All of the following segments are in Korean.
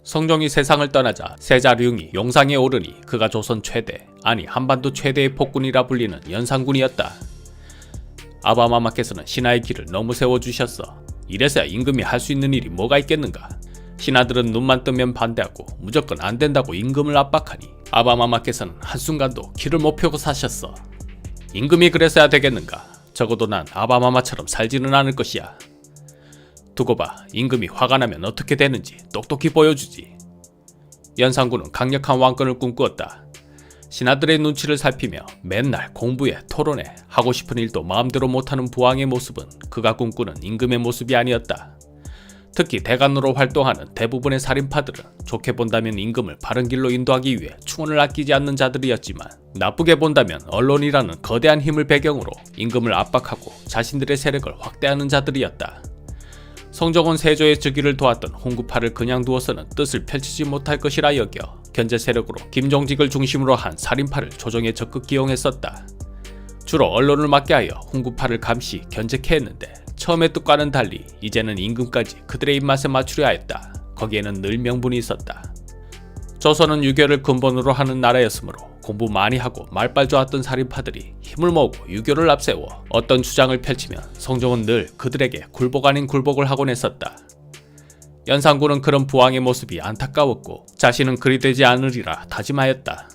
성종이 세상을 떠나자 세자룡이 용상에 오르니 그가 조선 최대, 아니 한반도 최대의 폭군이라 불리는 연산군이었다. 아바마마께서는 신하의 길을 너무 세워주셨어. 이래서야 임금이 할 수 있는 일이 뭐가 있겠는가. 신하들은 눈만 뜨면 반대하고 무조건 안 된다고 임금을 압박하니 아바마마께서는 한순간도 길을 못 펴고 사셨어. 임금이 그랬어야 되겠는가. 적어도 난 아바마마처럼 살지는 않을 것이야. 두고 봐. 임금이 화가 나면 어떻게 되는지 똑똑히 보여주지. 연산군은 강력한 왕권을 꿈꾸었다. 신하들의 눈치를 살피며 맨날 공부에 토론에 하고 싶은 일도 마음대로 못하는 부왕의 모습은 그가 꿈꾸는 임금의 모습이 아니었다. 특히 대간으로 활동하는 대부분의 살인파들은 좋게 본다면 임금을 바른 길로 인도하기 위해 충원을 아끼지 않는 자들이었지만, 나쁘게 본다면 언론이라는 거대한 힘을 배경으로 임금을 압박하고 자신들의 세력을 확대하는 자들이었다. 성종은 세조의 즉위를 도왔던 홍구파를 그냥 두어서는 뜻을 펼치지 못할 것이라 여겨 견제 세력으로 김종직을 중심으로 한 살인파를 조정에 적극 기용했었다. 주로 언론을 맡게 하여 홍구파를 감시, 견제케 했는데 처음의 뜻과는 달리 이제는 임금까지 그들의 입맛에 맞추려 했다. 거기에는 늘 명분이 있었다. 조선은 유교를 근본으로 하는 나라였으므로 공부 많이 하고 말빨 좋았던 살인파들이 힘을 모으고 유교를 앞세워 어떤 주장을 펼치면 성종은 늘 그들에게 굴복 아닌 굴복을 하곤 했었다. 연산군은 그런 부왕의 모습이 안타까웠고 자신은 그리 되지 않으리라 다짐하였다.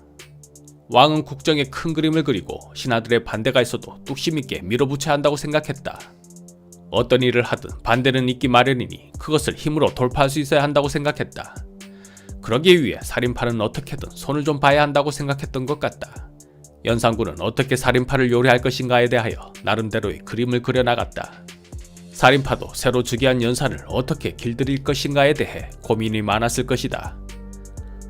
왕은 국정에 큰 그림을 그리고 신하들의 반대가 있어도 뚝심 있게 밀어붙여야 한다고 생각했다. 어떤 일을 하든 반대는 있기 마련이니 그것을 힘으로 돌파할 수 있어야 한다고 생각했다. 그러기 위해 살인파는 어떻게든 손을 좀 봐야 한다고 생각했던 것 같다. 연산군은 어떻게 살인파를 요리할 것인가에 대하여 나름대로의 그림을 그려나갔다. 살인파도 새로 즉위한 연산을 어떻게 길들일 것인가에 대해 고민이 많았을 것이다.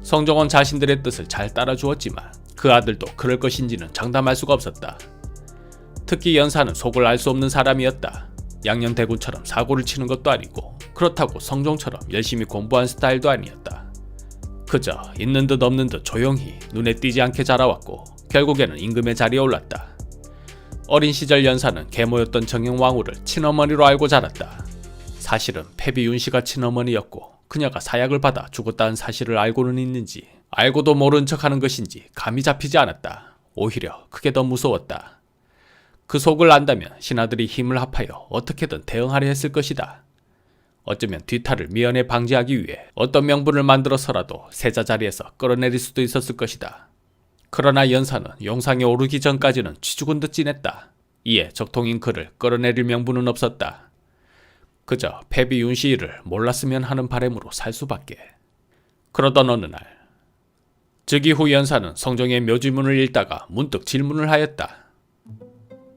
성종은 자신들의 뜻을 잘 따라주었지만 그 아들도 그럴 것인지는 장담할 수가 없었다. 특히 연산은 속을 알 수 없는 사람이었다. 양녕대군처럼 사고를 치는 것도 아니고 그렇다고 성종처럼 열심히 공부한 스타일도 아니었다. 그저 있는 듯 없는 듯 조용히 눈에 띄지 않게 자라왔고 결국에는 임금의 자리에 올랐다. 어린 시절 연산은 계모였던 정영왕후를 친어머니로 알고 자랐다. 사실은 패비 윤씨가 친어머니였고 그녀가 사약을 받아 죽었다는 사실을 알고는 있는지 알고도 모른 척하는 것인지 감이 잡히지 않았다. 오히려 그게 더 무서웠다. 그 속을 안다면 신하들이 힘을 합하여 어떻게든 대응하려 했을 것이다. 어쩌면 뒤탈을 미연에 방지하기 위해 어떤 명분을 만들어서라도 세자 자리에서 끌어내릴 수도 있었을 것이다. 그러나 연산은 용상에 오르기 전까지는 쥐죽은 듯 지냈다. 이에 적통인 그를 끌어내릴 명분은 없었다. 그저 패비 윤씨 일을 몰랐으면 하는 바람으로 살 수밖에. 그러던 어느 날 즉위 후 연산은 성종의 묘지문을 읽다가 문득 질문을 하였다.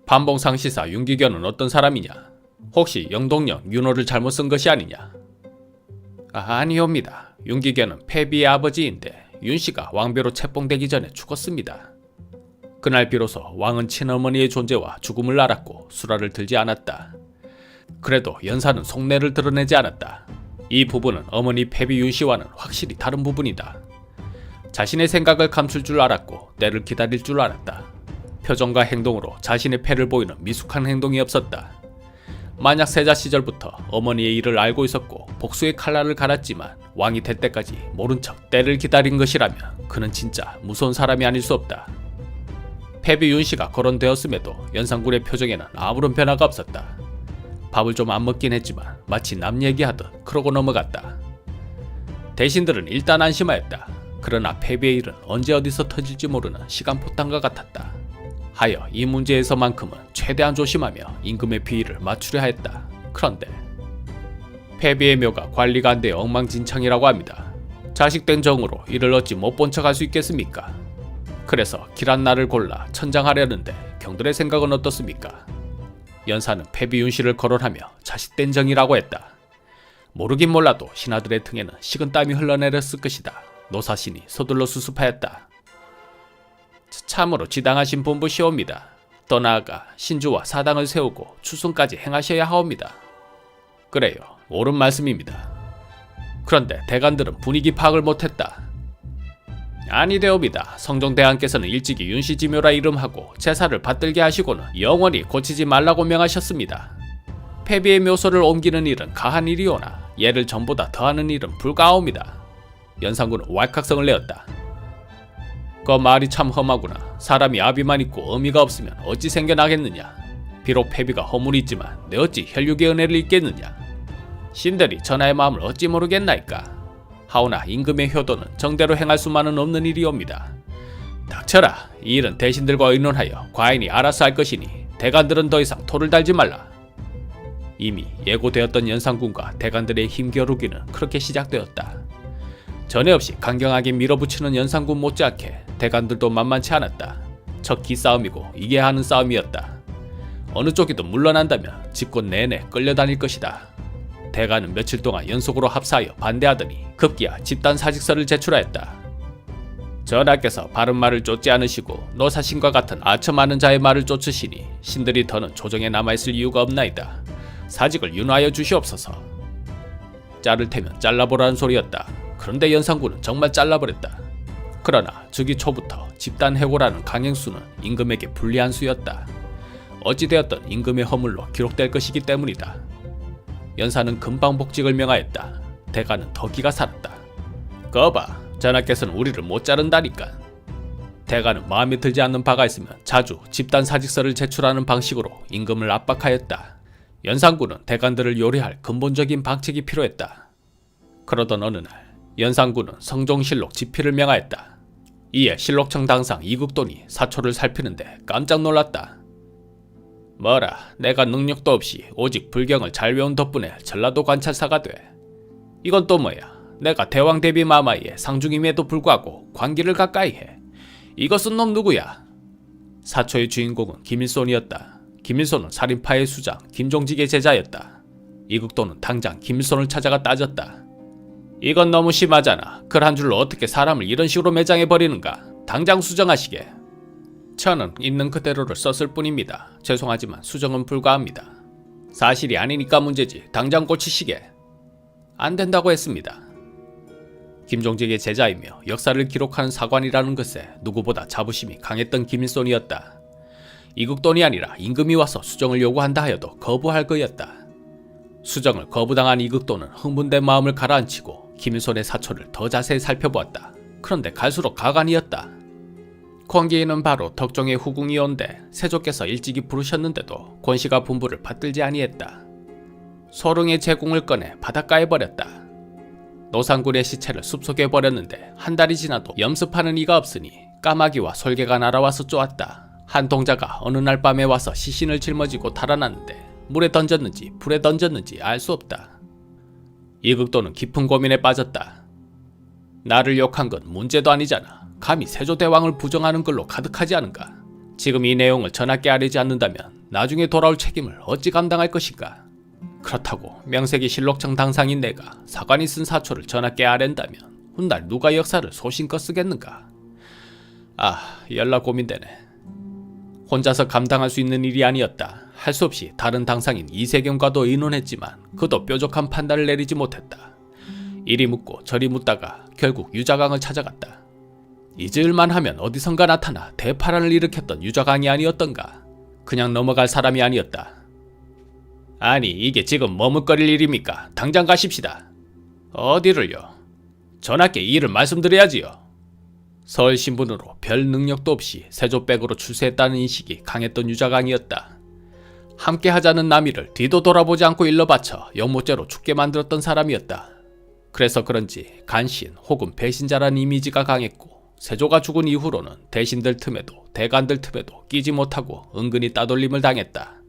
반봉상시사 윤기견은 어떤 사람이냐? 혹시 영동령 윤호를 잘못 쓴 것이 아니냐? 아니옵니다. 윤기견은 패비의 아버지인데 윤씨가 왕비로 책봉되기 전에 죽었습니다. 그날 비로소 왕은 친어머니의 존재와 죽음을 알았고 수라를 들지 않았다. 그래도 연산은 속내를 드러내지 않았다. 이 부분은 어머니 패비 윤씨와는 확실히 다른 부분이다. 자신의 생각을 감출 줄 알았고 때를 기다릴 줄 알았다. 표정과 행동으로 자신의 패를 보이는 미숙한 행동이 없었다. 만약 세자 시절부터 어머니의 일을 알고 있었고 복수의 칼날을 갈았지만 왕이 될 때까지 모른 척 때를 기다린 것이라면 그는 진짜 무서운 사람이 아닐 수 없다. 패비 윤씨가 거론되었음에도 연산군의 표정에는 아무런 변화가 없었다. 밥을 좀 안 먹긴 했지만 마치 남 얘기하듯 그러고 넘어갔다. 대신들은 일단 안심하였다. 그러나 패비의 일은 언제 어디서 터질지 모르는 시간포탄과 같았다. 하여 이 문제에서만큼은 최대한 조심하며 임금의 비위를 맞추려 했다. 그런데 패비의 묘가 관리가 안 되어 엉망진창이라고 합니다. 자식된 정으로 이를 어찌 못 본 척 할 수 있겠습니까? 그래서 길한 날을 골라 천장하려는데 경들의 생각은 어떻습니까? 연산은 패비 윤씨를 거론하며 자식된 정이라고 했다. 모르긴 몰라도 신하들의 등에는 식은땀이 흘러내렸을 것이다. 노사신이 서둘러 수습하였다. 참으로 지당하신 분부시옵니다. 더 나아가 신주와 사당을 세우고 추승까지 행하셔야 하옵니다. 그래요, 옳은 말씀입니다. 그런데 대간들은 분위기 파악을 못했다. 아니되옵니다. 성종대왕께서는 일찍이 윤씨지묘라 이름하고 제사를 받들게 하시고는 영원히 고치지 말라고 명하셨습니다. 패비의 묘소를 옮기는 일은 가한 일이오나 얘를 전보다 더하는 일은 불가하옵니다. 연산군은 왈칵성을 내었다. 그 말이 참 험하구나. 사람이 아비만 있고 어미가 없으면 어찌 생겨나겠느냐. 비록 패비가 허물이 있지만 내 어찌 혈육의 은혜를 잊겠느냐. 신들이 전하의 마음을 어찌 모르겠나이까. 하오나 임금의 효도는 정대로 행할 수만은 없는 일이옵니다. 닥쳐라. 이 일은 대신들과 의논하여 과인이 알아서 할 것이니 대간들은 더 이상 토를 달지 말라. 이미 예고되었던 연산군과 대간들의 힘겨루기는 그렇게 시작되었다. 전에 없이 강경하게 밀어붙이는 연산군 못지않게 대간들도 만만치 않았다. 첫 기싸움이고 이겨야 하는 싸움이었다. 어느 쪽이든 물러난다면 집권 내내 끌려다닐 것이다. 대간은 며칠 동안 연속으로 합사하여 반대하더니 급기야 집단 사직서를 제출하였다. 전하께서 바른 말을 쫓지 않으시고 노사신과 같은 아처 많은 자의 말을 쫓으시니 신들이 더는 조정에 남아있을 이유가 없나이다. 사직을 윤화하여 주시옵소서. 자를 테면 잘라보라는 소리였다. 그런데 연산군은 정말 잘라버렸다. 그러나 즉위 초부터 집단 해고라는 강행수는 임금에게 불리한 수였다. 어찌되었든 임금의 허물로 기록될 것이기 때문이다. 연산은 금방 복직을 명하였다. 대간은 더 기가 살았다. 거봐, 전하께서는 우리를 못 자른다니까. 대간은 마음에 들지 않는 바가 있으면 자주 집단 사직서를 제출하는 방식으로 임금을 압박하였다. 연산군은 대간들을 요리할 근본적인 방책이 필요했다. 그러던 어느 날 연산군은 성종실록 집필을 명하였다. 이에 실록청 당상 이국돈이 사초를 살피는데 깜짝 놀랐다. 뭐라, 내가 능력도 없이 오직 불경을 잘 외운 덕분에 전라도 관찰사가 돼. 이건 또 뭐야. 내가 대왕 대비 마마이의 상중임에도 불구하고 관기를 가까이 해. 이것은 놈 누구야? 사초의 주인공은 김일손이었다. 김일손은 살인파의 수장 김종직의 제자였다. 이국돈은 당장 김일손을 찾아가 따졌다. 이건 너무 심하잖아. 글 한 줄로 어떻게 사람을 이런 식으로 매장해버리는가. 당장 수정하시게. 저는 있는 그대로를 썼을 뿐입니다. 죄송하지만 수정은 불가합니다. 사실이 아니니까 문제지. 당장 고치시게. 안 된다고 했습니다. 김종직의 제자이며 역사를 기록하는 사관이라는 것에 누구보다 자부심이 강했던 김일손이었다. 이국돈이 아니라 임금이 와서 수정을 요구한다 하여도 거부할 거였다. 수정을 거부당한 이국돈은 흥분된 마음을 가라앉히고 김일손의 사초를 더 자세히 살펴보았다. 그런데 갈수록 가관이었다. 권기인은 바로 덕종의 후궁이온데 세조께서 일찍이 부르셨는데도 권씨가 분부를 받들지 아니했다. 소릉의 제궁을 꺼내 바닷가에 버렸다. 노상군의 시체를 숲속에 버렸는데 한 달이 지나도 염습하는 이가 없으니 까마귀와 솔개가 날아와서 쪼았다. 한 동자가 어느 날 밤에 와서 시신을 짊어지고 달아났는데 물에 던졌는지 불에 던졌는지 알 수 없다. 이극도는 깊은 고민에 빠졌다. 나를 욕한 건 문제도 아니잖아. 감히 세조대왕을 부정하는 글로 가득하지 않은가. 지금 이 내용을 전하께 아뢰지 않는다면 나중에 돌아올 책임을 어찌 감당할 것인가. 그렇다고 명색이 실록청 당상인 내가 사관이 쓴 사초를 전하께 아랜다면 훗날 누가 역사를 소신껏 쓰겠는가. 열나 고민되네. 혼자서 감당할 수 있는 일이 아니었다. 할 수 없이 다른 당상인 이세경과도 의논했지만 그도 뾰족한 판단을 내리지 못했다. 이리 묻고 저리 묻다가 결국 유자강을 찾아갔다. 잊을만 하면 어디선가 나타나 대파란을 일으켰던 유자강이 아니었던가. 그냥 넘어갈 사람이 아니었다. 아니, 이게 지금 머뭇거릴 일입니까? 당장 가십시다. 어디를요? 전하께 이 일을 말씀드려야지요. 서울 신분으로 별 능력도 없이 세조백으로 출세했다는 인식이 강했던 유자강이었다. 함께 하자는 남이를 뒤도 돌아보지 않고 일러바쳐 영모죄로 죽게 만들었던 사람이었다. 그래서 그런지 간신 혹은 배신자라는 이미지가 강했고 세조가 죽은 이후로는 대신들 틈에도 대간들 틈에도 끼지 못하고 은근히 따돌림을 당했다.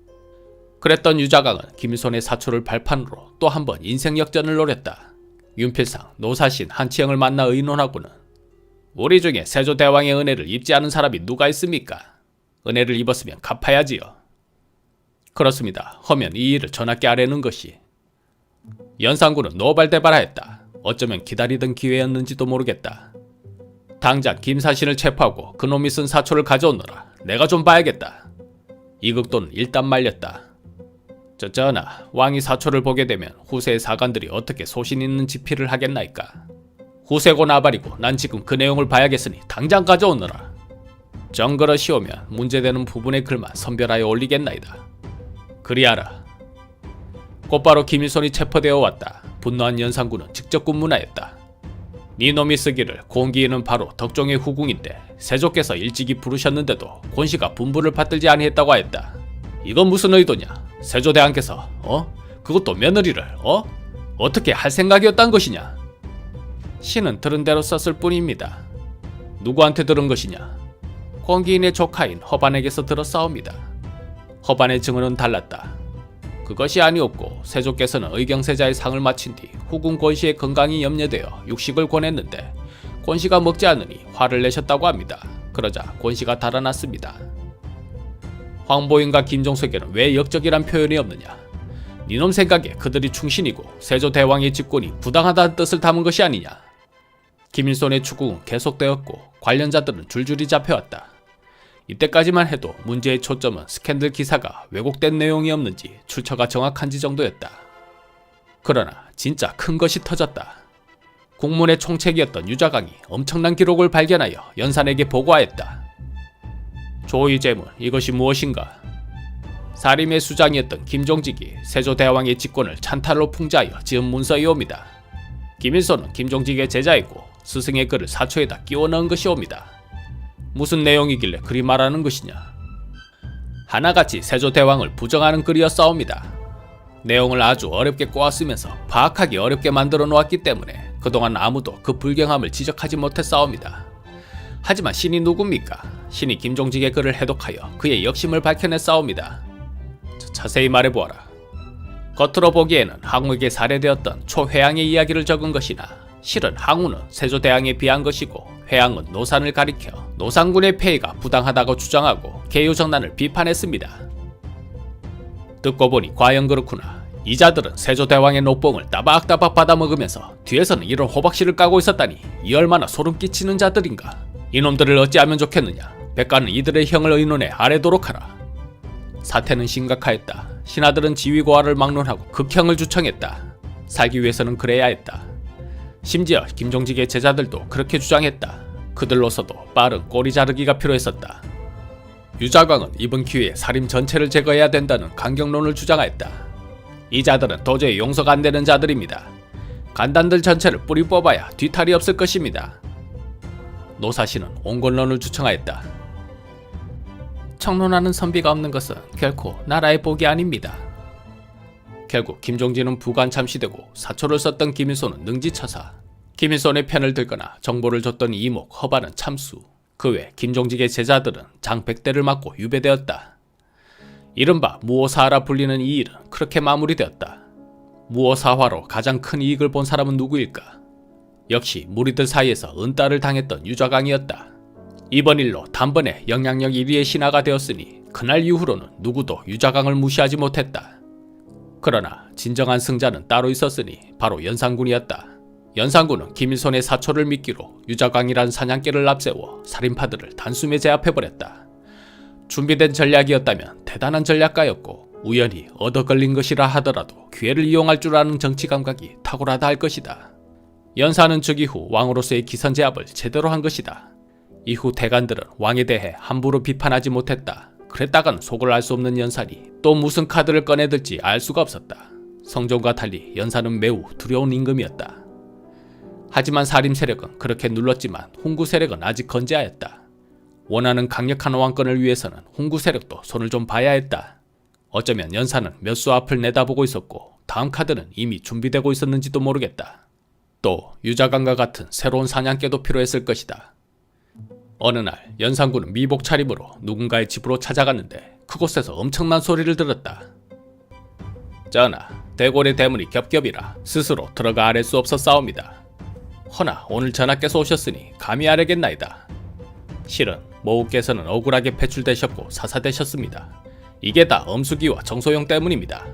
그랬던 유자강은 김일손의 사초를 발판으로 또 한 번 인생 역전을 노렸다. 윤필상, 노사신, 한치영을 만나 의논하고는 우리 중에 세조대왕의 은혜를 입지 않은 사람이 누가 있습니까? 은혜를 입었으면 갚아야지요. 그렇습니다. 허면 이 일을 전하께 아뢰는 것이. 연산군은 노발대발하였다. 어쩌면 기다리던 기회였는지도 모르겠다. 당장 김사신을 체포하고 그놈이 쓴 사초를 가져오너라. 내가 좀 봐야겠다. 이극도는 일단 말렸다. 전하, 왕이 사초를 보게 되면 후세의 사관들이 어떻게 소신 있는 집필을 하겠나이까. 후세고 나발이고 난 지금 그 내용을 봐야겠으니 당장 가져오너라. 정그릇이 오면 문제되는 부분의 글만 선별하여 올리겠나이다. 그리하라. 곧바로 김일손이 체포되어 왔다. 분노한 연산군은 직접 군문하였다. 네 놈이 쓰기를 공기인은 바로 덕종의 후궁인데 세조께서 일찍이 부르셨는데도 권씨가 분부를 받들지 아니했다고 하였다. 이건 무슨 의도냐? 세조대왕께서 그것도 며느리를 어떻게 할 생각이었단 것이냐? 신은 들은 대로 썼을 뿐입니다. 누구한테 들은 것이냐? 공기인의 조카인 허반에게서 들었사옵니다. 허반의 증언은 달랐다. 그것이 아니었고 세조께서는 의경세자의 상을 마친 뒤 후궁 권씨의 건강이 염려되어 육식을 권했는데 권씨가 먹지 않으니 화를 내셨다고 합니다. 그러자 권씨가 달아났습니다. 황보인과 김종석에는 왜 역적이란 표현이 없느냐? 니놈 생각에 그들이 충신이고 세조대왕의 집권이 부당하다는 뜻을 담은 것이 아니냐? 김일손의 추궁은 계속되었고 관련자들은 줄줄이 잡혀왔다. 이때까지만 해도 문제의 초점은 스캔들 기사가 왜곡된 내용이 없는지 출처가 정확한지 정도였다. 그러나 진짜 큰 것이 터졌다. 국문의 총책이었던 유자강이 엄청난 기록을 발견하여 연산에게 보고하였다. 조의제문, 이것이 무엇인가? 사림의 수장이었던 김종직이 세조대왕의 직권을 찬탈로 풍자하여 지은 문서이옵니다. 김일손은 김종직의 제자이고 스승의 글을 사초에다 끼워 넣은 것이옵니다. 무슨 내용이길래 그리 말하는 것이냐? 하나같이 세조대왕을 부정하는 글이었사옵니다. 내용을 아주 어렵게 꼬았으면서 파악하기 어렵게 만들어 놓았기 때문에 그동안 아무도 그 불경함을 지적하지 못했사옵니다. 하지만 신이 누굽니까? 신이 김종직의 글을 해독하여 그의 역심을 밝혀냈사옵니다. 자세히 말해보아라. 겉으로 보기에는 항우에게 살해되었던 초회양의 이야기를 적은 것이나 실은 항우는 세조대왕에 비한 것이고 회양은 노산을 가리켜 노산군의 폐위가 부당하다고 주장하고 개유정난을 비판했습니다. 듣고 보니 과연 그렇구나. 이 자들은 세조대왕의 녹봉을 따박따박 받아먹으면서 뒤에서는 이런 호박씨를 까고 있었다니 이 얼마나 소름 끼치는 자들인가. 이놈들을 어찌하면 좋겠느냐. 백가는 이들의 형을 의논해 아래도록 하라. 사태는 심각하였다. 신하들은 지위고하를 막론하고 극형을 주청했다. 살기 위해서는 그래야 했다. 심지어 김종직의 제자들도 그렇게 주장했다. 그들로서도 빠른 꼬리 자르기가 필요했었다. 유자광은 이번 기회에 사림 전체를 제거해야 된다는 강경론을 주장하였다. 이 자들은 도저히 용서가 안 되는 자들입니다. 간단들 전체를 뿌리 뽑아야 뒤탈이 없을 것입니다. 노사신은 온건론을 주청하였다. 청론하는 선비가 없는 것은 결코 나라의 복이 아닙니다. 결국 김종진은 부관 참시되고 사초를 썼던 김일손은 능지처사, 김일손의 편을 들거나 정보를 줬던 이목, 허반은 참수, 그 외 김종직의 제자들은 장백대를 맞고 유배되었다. 이른바 무오사하라 불리는 이 일은 그렇게 마무리되었다. 무오사화로 가장 큰 이익을 본 사람은 누구일까? 역시 무리들 사이에서 은따를 당했던 유자강이었다. 이번 일로 단번에 영향력 1위의 신하가 되었으니 그날 이후로는 누구도 유자강을 무시하지 못했다. 그러나 진정한 승자는 따로 있었으니 바로 연산군이었다. 연산군은 김일손의 사초를 미끼로 유자광이란 사냥개를 앞세워 살인파들을 단숨에 제압해버렸다. 준비된 전략이었다면 대단한 전략가였고 우연히 얻어 걸린 것이라 하더라도 기회를 이용할 줄 아는 정치 감각이 탁월하다 할 것이다. 연산은 즉 이후 왕으로서의 기선제압을 제대로 한 것이다. 이후 대간들은 왕에 대해 함부로 비판하지 못했다. 그랬다간 속을 알 수 없는 연산이 또 무슨 카드를 꺼내들지 알 수가 없었다. 성종과 달리 연산은 매우 두려운 임금이었다. 하지만 사림 세력은 그렇게 눌렀지만 훈구 세력은 아직 건재하였다. 원하는 강력한 왕권을 위해서는 훈구 세력도 손을 좀 봐야 했다. 어쩌면 연산은 몇 수 앞을 내다보고 있었고 다음 카드는 이미 준비되고 있었는지도 모르겠다. 또 유자강과 같은 새로운 사냥개도 필요했을 것이다. 어느 날 연산군은 미복 차림으로 누군가의 집으로 찾아갔는데 그곳에서 엄청난 소리를 들었다. 전하, 대궐의 대문이 겹겹이라 스스로 들어가 아랠 수 없었사옵니다. 허나 오늘 전하께서 오셨으니 감히 아뢰겠나이다. 실은 모우께서는 억울하게 배출되셨고 사사되셨습니다. 이게 다 엄숙이와 정소영 때문입니다.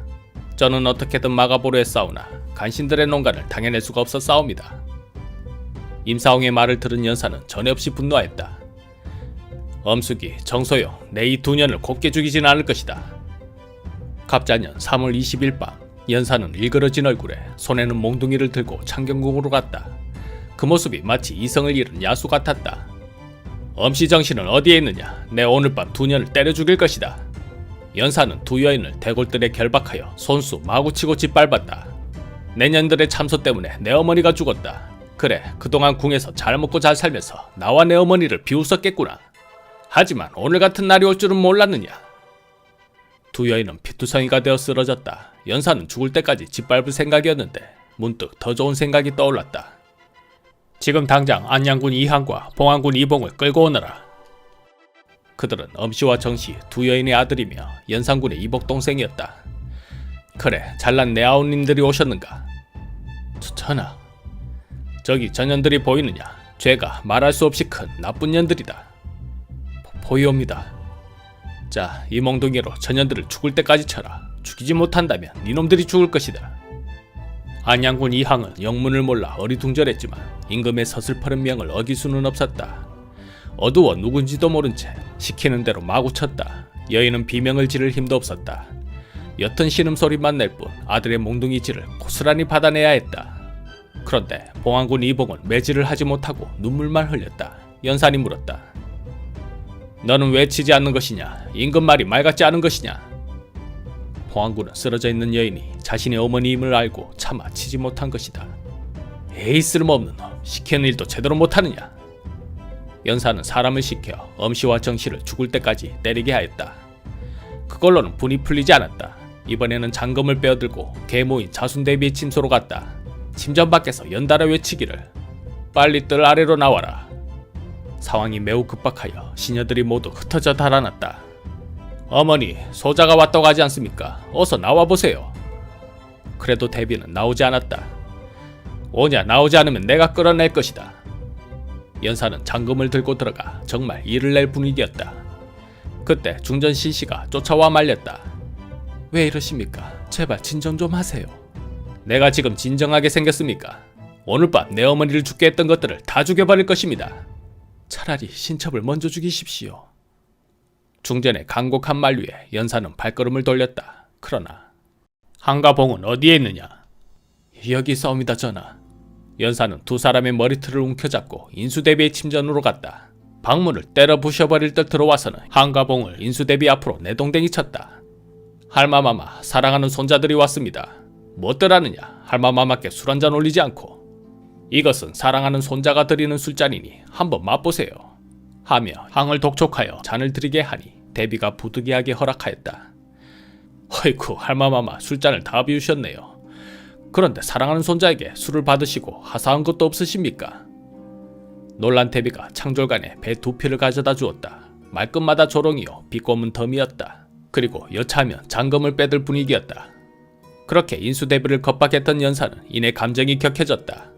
저는 어떻게든 막아보려 했사오나 간신들의 농간을 당해낼 수가 없었사옵니다. 임사홍의 말을 들은 연산은 전에없이 분노하였다. 엄숙이, 정소영, 내 이 두 년을 곱게 죽이진 않을 것이다. 갑자년 3월 20일 밤 연산은 일그러진 얼굴에 손에는 몽둥이를 들고 창경궁으로 갔다. 그 모습이 마치 이성을 잃은 야수 같았다. 엄씨 정신은 어디에 있느냐? 내 오늘 밤 두 년을 때려 죽일 것이다. 연산은 두 여인을 대골들에 결박하여 손수 마구치고 짓밟았다. 내년들의 참소 때문에 내 어머니가 죽었다. 그래, 그동안 궁에서 잘 먹고 잘 살면서 나와 내 어머니를 비웃었겠구나. 하지만 오늘 같은 날이 올 줄은 몰랐느냐. 두 여인은 피투성이가 되어 쓰러졌다. 연사는 죽을 때까지 짓밟을 생각이었는데 문득 더 좋은 생각이 떠올랐다. 지금 당장 안양군 이항과 봉안군 이봉을 끌고 오너라. 그들은 엄씨와 정씨 두 여인의 아들이며 연산군의 이복동생이었다. 그래, 잘난 내 아우님들이 오셨는가? 전하, 저기 전년들이 보이느냐? 죄가 말할 수 없이 큰 나쁜 년들이다. 보이옵니다. 자, 이 몽둥이로 전년들을 죽을 때까지 쳐라. 죽이지 못한다면 니놈들이 죽을 것이다. 안양군 이항은 영문을 몰라 어리둥절했지만 임금의 서슬퍼른 명을 어길 수는 없었다. 어두워 누군지도 모른 채 시키는 대로 마구 쳤다. 여인은 비명을 지를 힘도 없었다. 옅은 신음소리만 낼 뿐 아들의 몽둥이질을 고스란히 받아내야 했다. 그런데 봉안군 이봉은 매질을 하지 못하고 눈물만 흘렸다. 연산이 물었다. 너는 왜 치지 않는 것이냐? 임금 말이 말 같지 않은 것이냐? 봉안군은 쓰러져 있는 여인이 자신의 어머니임을 알고 차마 치지 못한 것이다. 에이, 쓸모없는 놈, 시키는 일도 제대로 못하느냐? 연사는 사람을 시켜 엄씨와 정씨를 죽을 때까지 때리게 하였다. 그걸로는 분이 풀리지 않았다. 이번에는 장검을 빼어들고 계모인 자순대비의 침소로 갔다. 침전 밖에서 연달아 외치기를 빨리 뜰 아래로 나와라. 상황이 매우 급박하여 시녀들이 모두 흩어져 달아났다. 어머니, 소자가 왔다고 하지 않습니까? 어서 나와보세요. 그래도 대비는 나오지 않았다. 오냐, 나오지 않으면 내가 끌어낼 것이다. 연사는 장검을 들고 들어가 정말 일을 낼 분위기였다. 그때 중전 신씨가 쫓아와 말렸다. 왜 이러십니까? 제발 진정 좀 하세요. 내가 지금 진정하게 생겼습니까? 오늘 밤 내 어머니를 죽게 했던 것들을 다 죽여버릴 것입니다. 차라리 신첩을 먼저 죽이십시오. 중전의 간곡한 만류에 연사는 발걸음을 돌렸다. 그러나 한가봉은 어디에 있느냐? 여기 있사옵니다, 전하. 연사는 두 사람의 머리털을 움켜잡고 인수대비의 침전으로 갔다. 방문을 때려 부셔버릴 듯 들어와서는 한가봉을 인수대비 앞으로 내동댕이 쳤다. 할마마마, 사랑하는 손자들이 왔습니다. 무엇들 하느냐? 할마마마께 술 한잔 올리지 않고. 이것은 사랑하는 손자가 드리는 술잔이니 한번 맛보세요. 하며 항을 독촉하여 잔을 드리게 하니 대비가 부득이하게 허락하였다. 허이쿠, 할마마마 술잔을 다 비우셨네요. 그런데 사랑하는 손자에게 술을 받으시고 하사한 것도 없으십니까? 놀란 대비가 창졸간에 배 두 피를 가져다 주었다. 말끝마다 조롱이요 비꼬문 덤이었다. 그리고 여차하면 장검을 빼들 분위기였다. 그렇게 인수대비를 겁박했던 연사는 이내 감정이 격해졌다.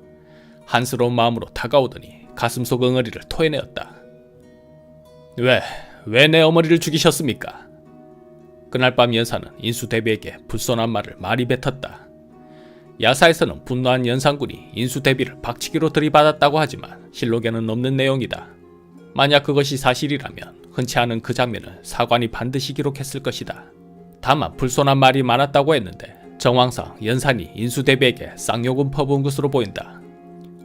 한스러운 마음으로 다가오더니 가슴속 응어리를 토해내었다. 왜 내 어머니를 죽이셨습니까? 그날 밤 연사는 인수대비에게 불손한 말을 많이 뱉었다. 야사에서는 분노한 연산군이 인수대비를 박치기로 들이받았다고 하지만 실록에는 없는 내용이다. 만약 그것이 사실이라면 흔치 않은 그 장면을 사관이 반드시 기록했을 것이다. 다만 불손한 말이 많았다고 했는데 정황상 연산이 인수대비에게 쌍욕은 퍼부은 것으로 보인다.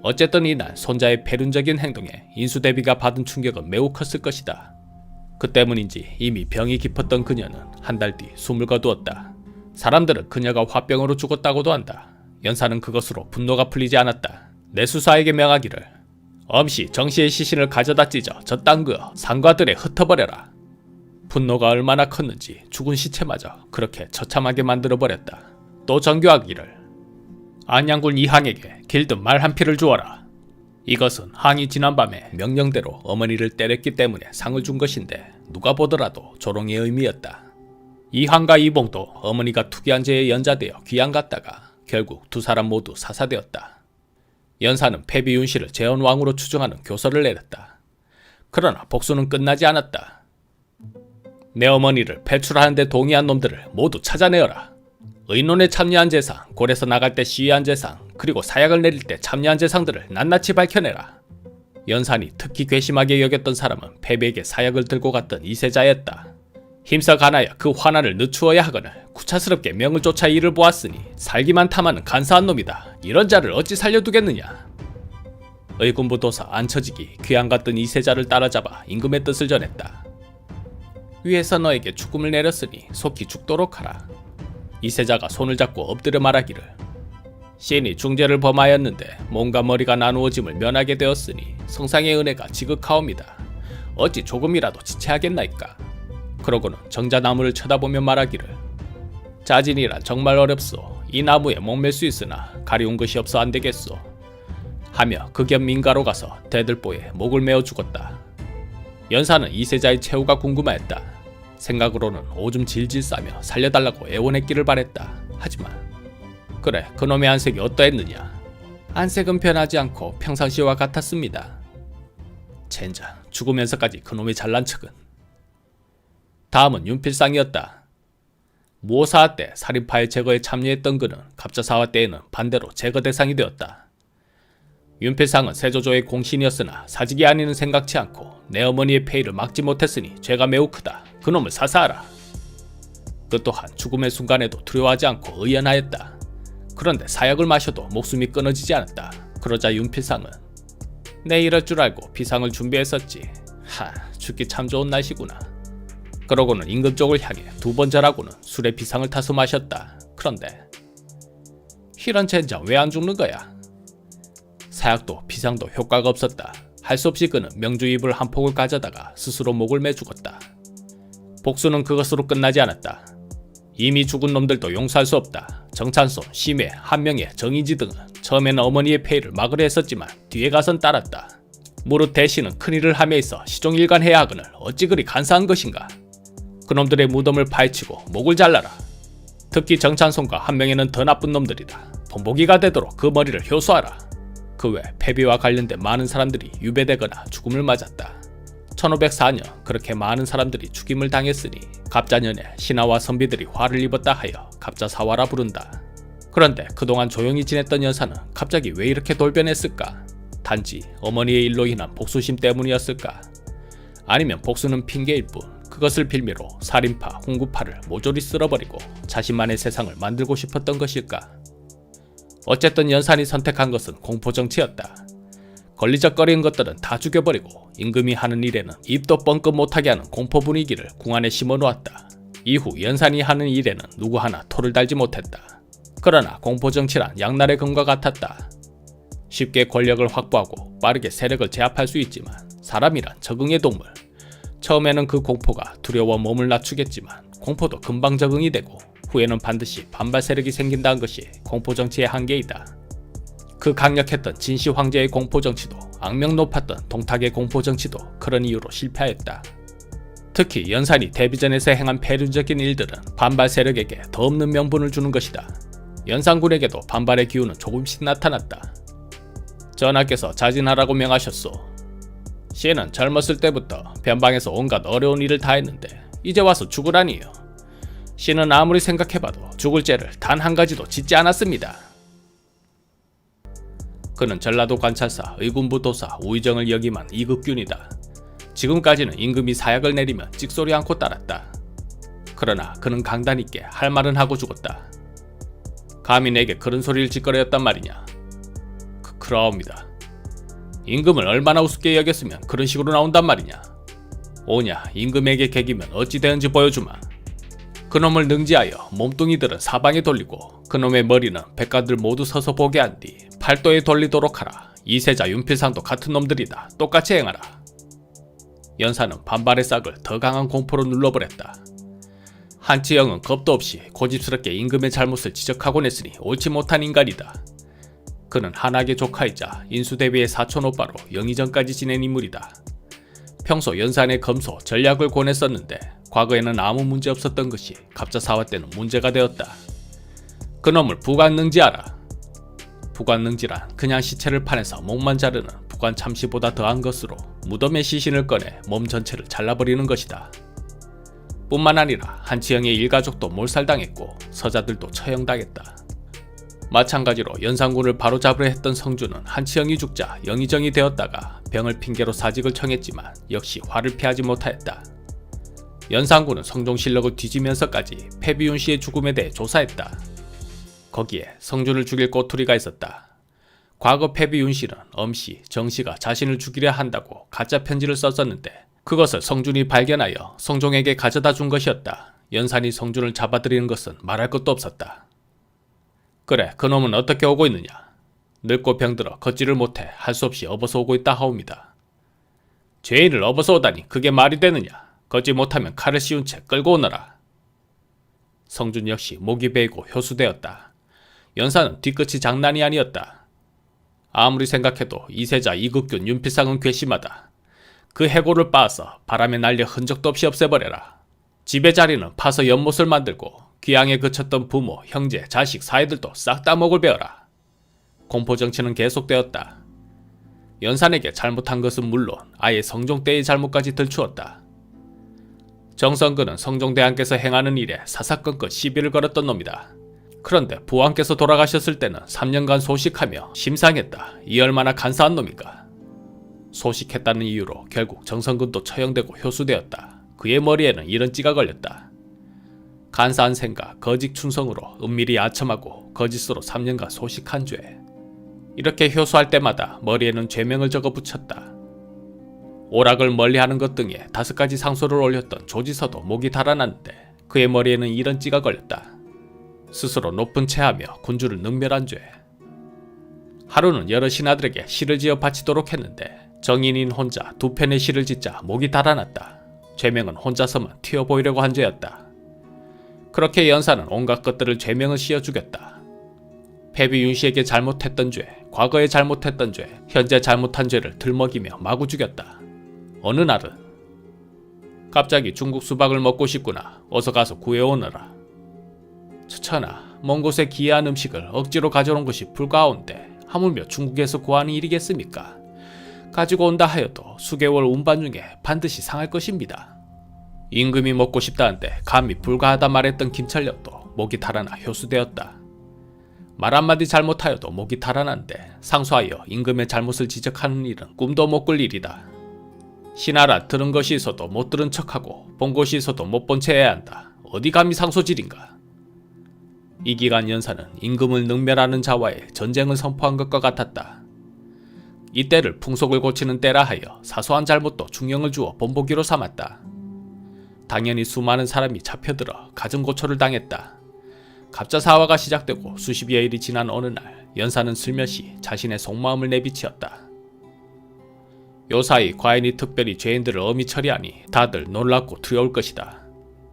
어쨌든 이날 손자의 패륜적인 행동에 인수대비가 받은 충격은 매우 컸을 것이다. 그 때문인지 이미 병이 깊었던 그녀는 한 달 뒤 숨을 거두었다. 사람들은 그녀가 화병으로 죽었다고도 한다. 연사는 그것으로 분노가 풀리지 않았다. 내수사에게 명하기를 엄씨 정씨의 시신을 가져다 찢어 저땅 그어 상과들에 흩어버려라. 분노가 얼마나 컸는지 죽은 시체마저 그렇게 처참하게 만들어버렸다. 또 정교하기를 안양군 이항에게 길든 말 한 피를 주어라. 이것은 항이 지난밤에 명령대로 어머니를 때렸기 때문에 상을 준 것인데 누가 보더라도 조롱의 의미였다. 이항과 이봉도 어머니가 투기한 죄에 연좌되어 귀양 갔다가 결국 두 사람 모두 사사되었다. 연사는 패비윤씨를 재헌왕으로 추정하는 교서를 내렸다. 그러나 복수는 끝나지 않았다. 내 어머니를 배출하는 데 동의한 놈들을 모두 찾아내어라. 의논에 참여한 재상, 골에서 나갈 때 시위한 재상, 그리고 사약을 내릴 때 참여한 재상들을 낱낱이 밝혀내라. 연산이 특히 괘씸하게 여겼던 사람은 패비에게 사약을 들고 갔던 이세자였다. 힘써 가나야 그 화난을 늦추어야 하거늘 구차스럽게 명을 쫓아 이를 보았으니 살기만 탐하는 간사한 놈이다. 이런 자를 어찌 살려두겠느냐. 의군부 도사 안처직이 귀양 갔던 이세자를 따라잡아 임금의 뜻을 전했다. 위에서 너에게 죽음을 내렸으니 속히 죽도록 하라. 이세자가 손을 잡고 엎드려 말하기를 시인이 중죄를 범하였는데 몸과 머리가 나누어짐을 면하게 되었으니 성상의 은혜가 지극하옵니다. 어찌 조금이라도 지체하겠나이까. 그러고는 정자나무를 쳐다보며 말하기를 자진이란 정말 어렵소. 이 나무에 목맬 수 있으나 가려운 것이 없어 안 되겠소. 하며 극염 민가로 가서 대들보에 목을 메어 죽었다. 연사는 이세자의 최후가 궁금하였다. 생각으로는 오줌 질질 싸며 살려달라고 애원했기를 바랬다. 하지만 그래, 그놈의 안색이 어떠했느냐. 안색은 변하지 않고 평상시와 같았습니다. 젠장, 죽으면서까지 그놈의 잘난 척은. 다음은 윤필상이었다. 무오사화 때 살인파의 제거에 참여했던 그는 갑자사화 때에는 반대로 제거 대상이 되었다. 윤필상은 세조조의 공신이었으나 사직이 아니는 생각치 않고 내 어머니의 폐위를 막지 못했으니 죄가 매우 크다. 그놈을 사사하라. 그 또한 죽음의 순간에도 두려워하지 않고 의연하였다. 그런데 사약을 마셔도 목숨이 끊어지지 않았다. 그러자 윤필상은 내 이럴 줄 알고 비상을 준비했었지. 죽기 참 좋은 날씨구나. 그러고는 임금 쪽을 향해 2번 절하고는 술에 비상을 타서 마셨다. 그런데 이런 젠장 왜 안 죽는 거야? 사약도 비상도 효과가 없었다. 할 수 없이 그는 명주입을 한 폭을 가져다가 스스로 목을 매 죽었다. 복수는 그것으로 끝나지 않았다. 이미 죽은 놈들도 용서할 수 없다. 정찬손, 심해, 한명의, 정인지 등은 처음에는 어머니의 폐위를 막으려 했었지만 뒤에 가선 따랐다. 무릇 대신은 큰일을 함에 있어 시종일관해야 하거늘 어찌 그리 간사한 것인가. 그놈들의 무덤을 파헤치고 목을 잘라라. 특히 정찬손과 한명에는 더 나쁜 놈들이다. 본보기가 되도록 그 머리를 효소하라. 그 외 폐비와 관련된 많은 사람들이 유배되거나 죽음을 맞았다. 1504년 그렇게 많은 사람들이 죽임을 당했으니 갑자년에 신하와 선비들이 화를 입었다 하여 갑자사화라 부른다. 그런데 그동안 조용히 지냈던 연사는 갑자기 왜 이렇게 돌변했을까? 단지 어머니의 일로 인한 복수심 때문이었을까? 아니면 복수는 핑계일 뿐 그것을 빌미로 살인파, 홍구파를 모조리 쓸어버리고 자신만의 세상을 만들고 싶었던 것일까? 어쨌든 연산이 선택한 것은 공포정치였다. 걸리적거리는 것들은 다 죽여버리고 임금이 하는 일에는 입도 뻥끗 못하게 하는 공포 분위기를 궁안에 심어놓았다. 이후 연산이 하는 일에는 누구 하나 토를 달지 못했다. 그러나 공포정치란 양날의 검과 같았다. 쉽게 권력을 확보하고 빠르게 세력을 제압할 수 있지만 사람이란 적응의 동물. 처음에는 그 공포가 두려워 몸을 낮추겠지만 공포도 금방 적응이 되고 후에는 반드시 반발 세력이 생긴다는 것이 공포정치의 한계이다. 그 강력했던 진시 황제의 공포정치도 악명 높았던 동탁의 공포정치도 그런 이유로 실패하였다. 특히 연산이 데뷔전에서 행한 폐륜적인 일들은 반발 세력에게 더 없는 명분을 주는 것이다. 연산군에게도 반발의 기운은 조금씩 나타났다. 전하께서 자진하라고 명하셨소. 시인은 젊었을 때부터 변방에서 온갖 어려운 일을 다 했는데 이제 와서 죽으라니요. 시는 아무리 생각해봐도 죽을 죄를 단 한 가지도 짓지 않았습니다. 그는 전라도 관찰사, 의군부 도사, 우의정을 역임한 이급균이다. 지금까지는 임금이 사약을 내리면 찍소리 않고 따랐다. 그러나 그는 강단 있게 할 말은 하고 죽었다. 감히 내게 그런 소리를 짓거렸단 말이냐. 그러옵니다. 임금을 얼마나 우습게 여겼으면 그런 식으로 나온단 말이냐. 오냐, 임금에게 개기면 어찌 되는지 보여주마. 그놈을 능지하여 몸뚱이들은 사방에 돌리고 그놈의 머리는 백관들 모두 서서 보게 한 뒤 팔도에 돌리도록 하라. 이세자 윤필상도 같은 놈들이다. 똑같이 행하라. 연사는 반발의 싹을 더 강한 공포로 눌러버렸다. 한치영은 겁도 없이 고집스럽게 임금의 잘못을 지적하곤 했으니 옳지 못한 인간이다. 그는 한학의 조카이자 인수대비의 사촌 오빠로 영의정까지 지낸 인물이다. 평소 연산의 검소, 전략을 권했었는데 과거에는 아무 문제 없었던 것이 갑자사화 때는 문제가 되었다. 그놈을 부관능지하라. 부관능지란 그냥 시체를 파내서 목만 자르는 부관 참시보다 더한 것으로 무덤의 시신을 꺼내 몸 전체를 잘라버리는 것이다. 뿐만 아니라 한치영의 일가족도 몰살당했고 서자들도 처형당했다. 마찬가지로 연산군을 바로잡으려 했던 성주는 한치영이 죽자 영의정이 되었다가 병을 핑계로 사직을 청했지만 역시 화를 피하지 못하였다. 연산군은 성종실록을 뒤지면서까지 패비윤 씨의 죽음에 대해 조사했다. 거기에 성주를 죽일 꼬투리가 있었다. 과거 패비윤 씨는 엄씨, 정씨가 자신을 죽이려 한다고 가짜 편지를 썼었는데 그것을 성준이 발견하여 성종에게 가져다 준 것이었다. 연산이 성준을 잡아들이는 것은 말할 것도 없었다. 그래, 그놈은 어떻게 오고 있느냐? 늙고 병들어 걷지를 못해 할 수 없이 업어서 오고 있다 하옵니다. 죄인을 업어서 오다니 그게 말이 되느냐? 걷지 못하면 칼을 씌운 채 끌고 오너라. 성준 역시 목이 베이고 효수되었다. 연사는 뒤끝이 장난이 아니었다. 아무리 생각해도 이세자, 이극균, 윤필상은 괘씸하다. 그 해골을 빻아서 바람에 날려 흔적도 없이 없애버려라. 집의 자리는 파서 연못을 만들고 귀향에 그쳤던 부모, 형제, 자식, 사이들도 싹 다 목을 베어라. 공포정치는 계속되었다. 연산에게 잘못한 것은 물론 아예 성종대의 잘못까지 들추었다. 정성근은 성종대왕께서 행하는 일에 사사건건 시비를 걸었던 놈이다. 그런데 부왕께서 돌아가셨을 때는 3년간 소식하며 심상했다. 이 얼마나 간사한 놈인가. 소식했다는 이유로 결국 정성근도 처형되고 효수되었다. 그의 머리에는 이런 찌가 걸렸다. 간사한 생각, 거짓 충성으로 은밀히 아첨하고 거짓으로 3년간 소식한 죄. 이렇게 효수할 때마다 머리에는 죄명을 적어 붙였다. 오락을 멀리하는 것 등에 5가지 상소를 올렸던 조지서도 목이 달아났는데 그의 머리에는 이런 찌가 걸렸다. 스스로 높은 체하며 군주를 능멸한 죄. 하루는 여러 신하들에게 시를 지어 바치도록 했는데 정인인 혼자 2편의 시를 짓자 목이 달아났다. 죄명은 혼자서만 튀어 보이려고 한 죄였다. 그렇게 연사는 온갖 것들을 죄명을 씌워 죽였다. 패비 윤씨에게 잘못했던 죄, 과거에 잘못했던 죄, 현재 잘못한 죄를 들먹이며 마구 죽였다. 어느 날은 갑자기 중국 수박을 먹고 싶구나. 어서 가서 구해오너라. 처천아, 먼 곳에 기이한 음식을 억지로 가져온 것이 불가온데 하물며 중국에서 구하는 일이겠습니까? 가지고 온다 하여도 수개월 운반 중에 반드시 상할 것입니다. 임금이 먹고 싶다는데 감히 불가하다 말했던 김철력도 목이 달아나 효수되었다. 말 한마디 잘못하여도 목이 달아난데 상소하여 임금의 잘못을 지적하는 일은 꿈도 못 꿀 일이다. 신하라 들은 것이 있어도 못 들은 척하고 본 것이 있어도 못 본 채 해야 한다. 어디 감히 상소질인가. 이 기간 연사는 임금을 능멸하는 자와의 전쟁을 선포한 것과 같았다. 이때를 풍속을 고치는 때라 하여 사소한 잘못도 중형을 주어 본보기로 삼았다. 당연히 수많은 사람이 잡혀들어 가정고초를 당했다. 갑자사화가 시작되고 수십여 일이 지난 어느 날 연사는 슬며시 자신의 속마음을 내비치었다. 요사이 과인이 특별히 죄인들을 엄히 처리하니 다들 놀랍고 두려울 것이다.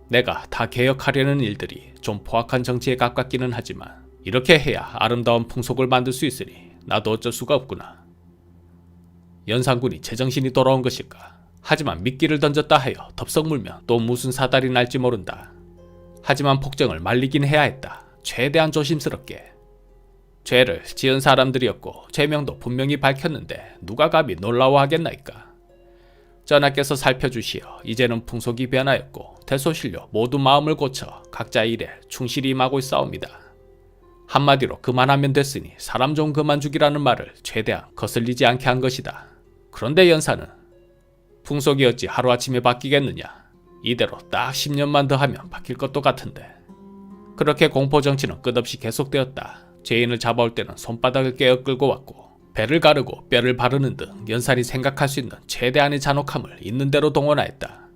내가 다 개혁하려는 일들이 좀 포악한 정치에 가깝기는 하지만 이렇게 해야 아름다운 풍속을 만들 수 있으니 나도 어쩔 수가 없구나. 연산군이 제정신이 돌아온 것일까? 하지만 미끼를 던졌다 하여 덥석 물면 또 무슨 사달이 날지 모른다. 하지만 폭정을 말리긴 해야 했다. 최대한 조심스럽게. 죄를 지은 사람들이었고 죄명도 분명히 밝혔는데 누가 감히 놀라워하겠나이까. 전하께서 살펴주시어 이제는 풍속이 변하였고 대소실로 모두 마음을 고쳐 각자의 일에 충실히 임하고 있사옵니다. 한마디로 그만하면 됐으니 사람 좀 그만 죽이라는 말을 최대한 거슬리지 않게 한 것이다. 그런데 연사는 풍속이 어찌 하루아침에 바뀌겠느냐. 이대로 딱 10년만 더 하면 바뀔 것도 같은데. 그렇게 공포정치는 끝없이 계속되었다. 죄인을 잡아올 때는 손바닥을 깨어 끌고 왔고 배를 가르고 뼈를 바르는 등 연산이 생각할 수 있는 최대한의 잔혹함을 있는 대로 동원하였다.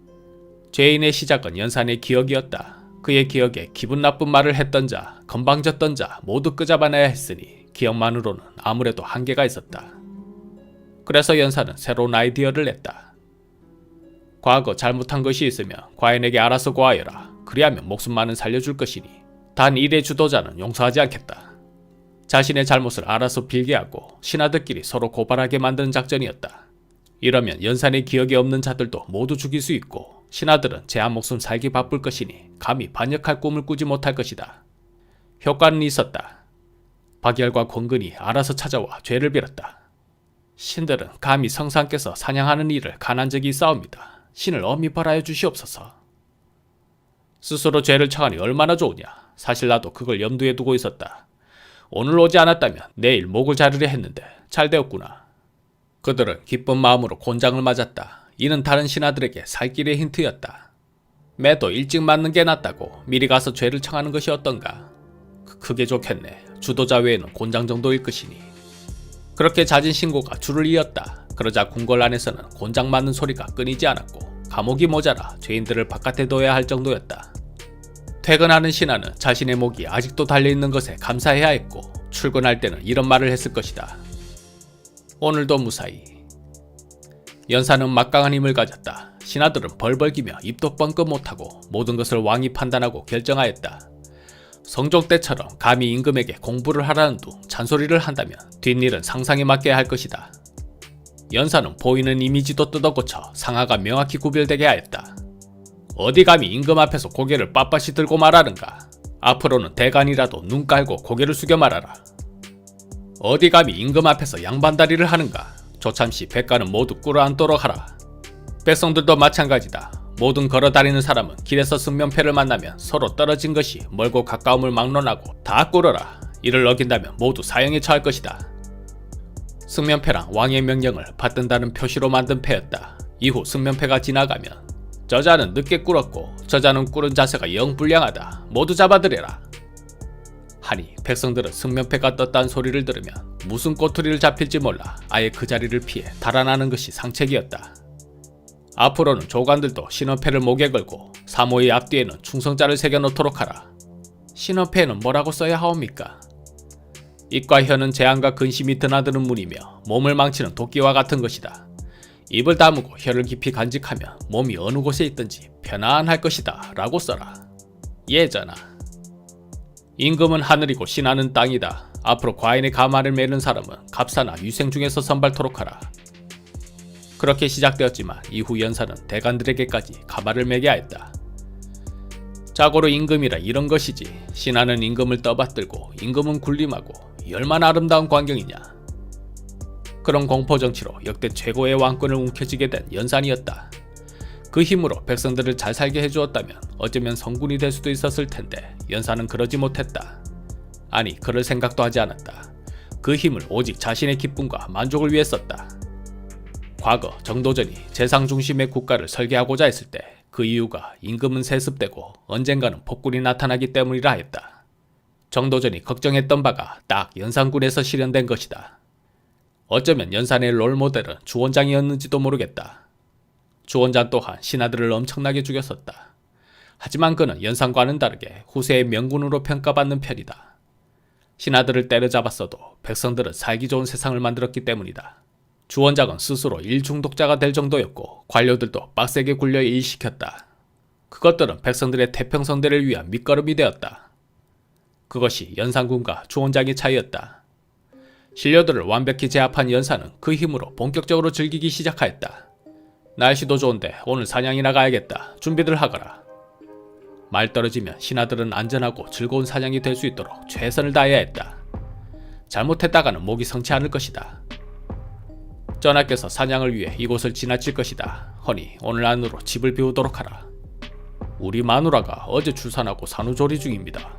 죄인의 시작은 연산의 기억이었다. 그의 기억에 기분 나쁜 말을 했던 자, 건방졌던 자 모두 끄잡아내야 했으니 기억만으로는 아무래도 한계가 있었다. 그래서 연산은 새로운 아이디어를 냈다. 과거 잘못한 것이 있으면 과인에게 알아서 고하여라. 그리하면 목숨만은 살려줄 것이니 단 일의 주도자는 용서하지 않겠다. 자신의 잘못을 알아서 빌게 하고 신하들끼리 서로 고발하게 만드는 작전이었다. 이러면 연산의 기억이 없는 자들도 모두 죽일 수 있고 신하들은 제 한 목숨 살기 바쁠 것이니 감히 반역할 꿈을 꾸지 못할 것이다. 효과는 있었다. 박열과 권근이 알아서 찾아와 죄를 빌었다. 신들은 감히 성상께서 사냥하는 일을 간한 적이 있사옵니다. 신을 엄히 벌하여 주시옵소서. 스스로 죄를 청하니 얼마나 좋으냐. 사실 나도 그걸 염두에 두고 있었다. 오늘 오지 않았다면 내일 목을 자르려 했는데 잘 되었구나. 그들은 기쁜 마음으로 곤장을 맞았다. 이는 다른 신하들에게 살 길의 힌트였다. 매도 일찍 맞는 게 낫다고 미리 가서 죄를 청하는 것이 어떤가. 그게 좋겠네. 주도자 외에는 곤장 정도일 것이니. 그렇게 자진 신고가 줄을 이었다. 그러자 궁궐 안에서는 곤장 맞는 소리가 끊이지 않았고 감옥이 모자라 죄인들을 바깥에 둬야 할 정도였다. 퇴근하는 신하는 자신의 목이 아직도 달려있는 것에 감사해야 했고 출근할 때는 이런 말을 했을 것이다. 오늘도 무사히. 연사는 막강한 힘을 가졌다. 신하들은 벌벌 기며 입도 뻥끗 못하고 모든 것을 왕이 판단하고 결정하였다. 성종 때처럼 감히 임금에게 공부를 하라는 둥 잔소리를 한다면 뒷일은 상상에 맡겨야 할 것이다. 연사는 보이는 이미지도 뜯어고쳐 상하가 명확히 구별되게 하였다. 어디 감히 임금 앞에서 고개를 빳빳이 들고 말하는가. 앞으로는 대간이라도 눈 깔고 고개를 숙여 말하라. 어디 감히 임금 앞에서 양반다리를 하는가. 조참시 백가는 모두 꿇어앉도록 하라. 백성들도 마찬가지다. 모든 걸어다니는 사람은 길에서 승면패를 만나면 서로 떨어진 것이 멀고 가까움을 막론하고 다 꿇어라. 이를 어긴다면 모두 사형에 처할 것이다. 승면패랑 왕의 명령을 받든다는 표시로 만든 패였다. 이후 승면패가 지나가면 저자는 늦게 꿇었고 저자는 꿇은 자세가 영 불량하다. 모두 잡아들여라. 하니 백성들은 승면패가 떴다는 소리를 들으면 무슨 꼬투리를 잡힐지 몰라 아예 그 자리를 피해 달아나는 것이 상책이었다. 앞으로는 조관들도 신원패를 목에 걸고 사모의 앞뒤에는 충성자를 새겨놓도록 하라. 신원패에는 뭐라고 써야 하옵니까? 입과 혀는 재앙과 근심이 드나드는 문이며 몸을 망치는 도끼와 같은 것이다. 입을 다무고 혀를 깊이 간직하면 몸이 어느 곳에 있든지 편안할 것이다 라고 써라. 예전아. 임금은 하늘이고 신하는 땅이다. 앞으로 과인의 가마를 매는 사람은 갑사나 유생 중에서 선발토록 하라. 그렇게 시작되었지만 이후 연사는 대간들에게까지 가마를 매게 하였다. 자고로 임금이라 이런 것이지. 신하는 임금을 떠받들고 임금은 군림하고 이 얼마나 아름다운 광경이냐. 그런 공포정치로 역대 최고의 왕권을 움켜쥐게 된 연산이었다. 그 힘으로 백성들을 잘 살게 해주었다면 어쩌면 성군이 될 수도 있었을 텐데 연산은 그러지 못했다. 아니, 그럴 생각도 하지 않았다. 그 힘을 오직 자신의 기쁨과 만족을 위해 썼다. 과거 정도전이 재상 중심의 국가를 설계하고자 했을 때 그 이유가 임금은 세습되고 언젠가는 폭군이 나타나기 때문이라 했다. 정도전이 걱정했던 바가 딱 연산군에서 실현된 것이다. 어쩌면 연산의 롤모델은 주원장이었는지도 모르겠다. 주원장 또한 신하들을 엄청나게 죽였었다. 하지만 그는 연산과는 다르게 후세의 명군으로 평가받는 편이다. 신하들을 때려잡았어도 백성들은 살기 좋은 세상을 만들었기 때문이다. 주원장은 스스로 일중독자가 될 정도였고 관료들도 빡세게 굴려 일시켰다. 그것들은 백성들의 태평성대를 위한 밑거름이 되었다. 그것이 연산군과 주원장의 차이였다. 신료들을 완벽히 제압한 연산은 그 힘으로 본격적으로 즐기기 시작하였다. 날씨도 좋은데 오늘 사냥이나 가야겠다. 준비들 하거라. 말 떨어지면 신하들은 안전하고 즐거운 사냥이 될 수 있도록 최선을 다해야 했다. 잘못했다가는 목이 성치 않을 것이다. 전하께서 사냥을 위해 이곳을 지나칠 것이다. 허니 오늘 안으로 집을 비우도록 하라. 우리 마누라가 어제 출산하고 산후조리 중입니다.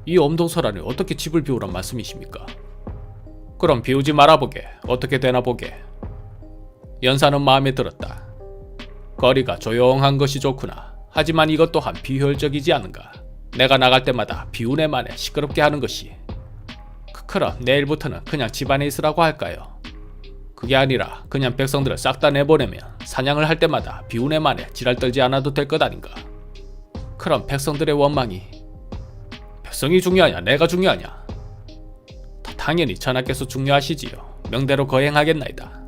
이 엄동설안에 어떻게 집을 비우란 말씀이십니까? 그럼 비우지 말아보게. 어떻게 되나 보게. 연사는 마음에 들었다. 거리가 조용한 것이 좋구나. 하지만 이것 또한 비효율적이지 않은가. 내가 나갈 때마다 비운 애만에 시끄럽게 하는 것이. 그럼 내일부터는 그냥 집안에 있으라고 할까요? 그게 아니라 그냥 백성들을 싹 다 내보내면 사냥을 할 때마다 비운 애만에 지랄 떨지 않아도 될 것 아닌가. 그럼 백성들의 원망이. 백성이 중요하냐 내가 중요하냐. 당연히 전하께서 중요하시지요. 명대로 거행하겠나이다.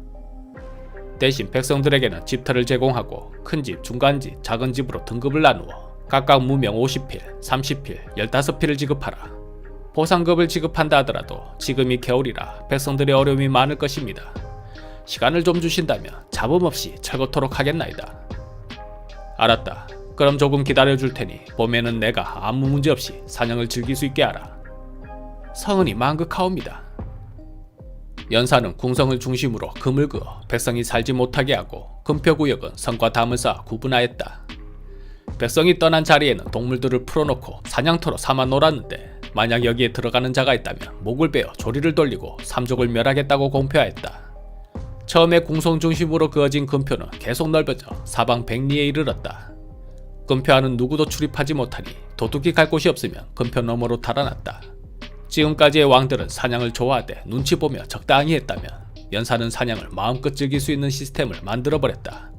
대신 백성들에게는 집터를 제공하고 큰 집, 중간집, 작은 집으로 등급을 나누어 각각 무명 50필, 30필, 15필을 지급하라. 보상급을 지급한다 하더라도 지금이 겨울이라 백성들의 어려움이 많을 것입니다. 시간을 좀 주신다면 잡음 없이 철거토록 하겠나이다. 알았다. 그럼 조금 기다려줄 테니 봄에는 내가 아무 문제 없이 사냥을 즐길 수 있게 하라. 성은이 만극하옵니다. 연사는 궁성을 중심으로 금을 그어 백성이 살지 못하게 하고 금표구역은 성과 담을 쌓아 구분하였다. 백성이 떠난 자리에는 동물들을 풀어놓고 사냥터로 삼아 놀았는데 만약 여기에 들어가는 자가 있다면 목을 베어 조리를 돌리고 삼족을 멸하겠다고 공표하였다. 처음에 궁성 중심으로 그어진 금표는 계속 넓어져 사방 백리에 이르렀다. 금표 안은 누구도 출입하지 못하니 도둑이 갈 곳이 없으면 금표 너머로 달아났다. 지금까지의 왕들은 사냥을 좋아하되 눈치 보며 적당히 했다면 연사는 사냥을 마음껏 즐길 수 있는 시스템을 만들어버렸다.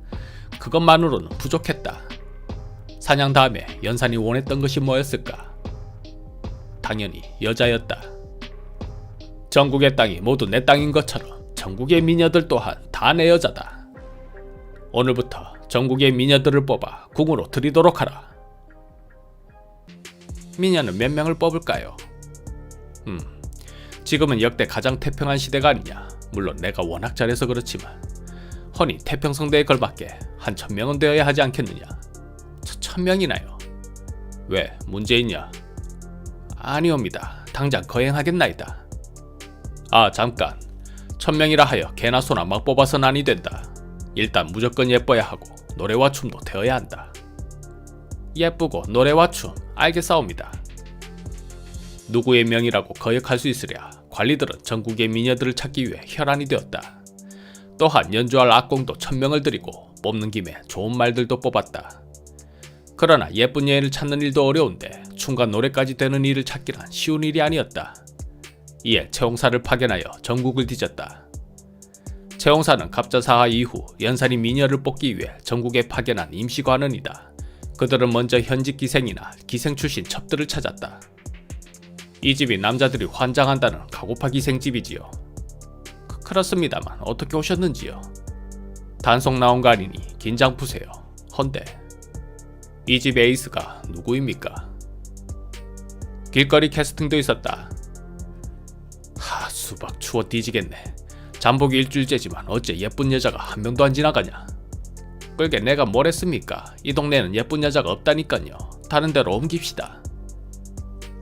그것만으로는 부족했다. 사냥 다음에 연산이 원했던 것이 뭐였을까? 당연히 여자였다. 전국의 땅이 모두 내 땅인 것처럼 전국의 미녀들 또한 다 내 여자다. 오늘부터 전국의 미녀들을 뽑아 궁으로 들이도록 하라. 미녀는 몇 명을 뽑을까요? 지금은 역대 가장 태평한 시대가 아니냐. 물론 내가 워낙 잘해서 그렇지만 허니 태평성대에 걸맞게 한 1000명은 되어야 하지 않겠느냐. 1000명이나요? 왜 문제 있냐? 아니옵니다. 당장 거행하겠나이다. 아 잠깐, 1000명이라 하여 개나 소나 막 뽑아서는 아니 된다. 일단 무조건 예뻐야 하고 노래와 춤도 되어야 한다. 예쁘고 노래와 춤 알겠사옵니다. 누구의 명이라고 거역할 수 있으랴 관리들은 전국의 미녀들을 찾기 위해 혈안이 되었다. 또한 연주할 악공도 1000명을 들이고 뽑는 김에 좋은 말들도 뽑았다. 그러나 예쁜 여인을 찾는 일도 어려운데 춤과 노래까지 되는 일을 찾기란 쉬운 일이 아니었다. 이에 채홍사를 파견하여 전국을 뒤졌다. 채홍사는 갑자사하 이후 연산이 미녀를 뽑기 위해 전국에 파견한 임시관원이다. 그들은 먼저 현직 기생이나 기생 출신 첩들을 찾았다. 이 집이 남자들이 환장한다는 가고파 기생집이지요. 그렇습니다만 어떻게 오셨는지요? 단속 나온 거 아니니 긴장 푸세요. 헌데 이 집 에이스가 누구입니까? 길거리 캐스팅도 있었다. 수박 추워 뒤지겠네. 잠복이 일주일째지만 어째 예쁜 여자가 한 명도 안 지나가냐. 그게 내가 뭘 했습니까? 이 동네는 예쁜 여자가 없다니깐요. 다른 데로 옮깁시다.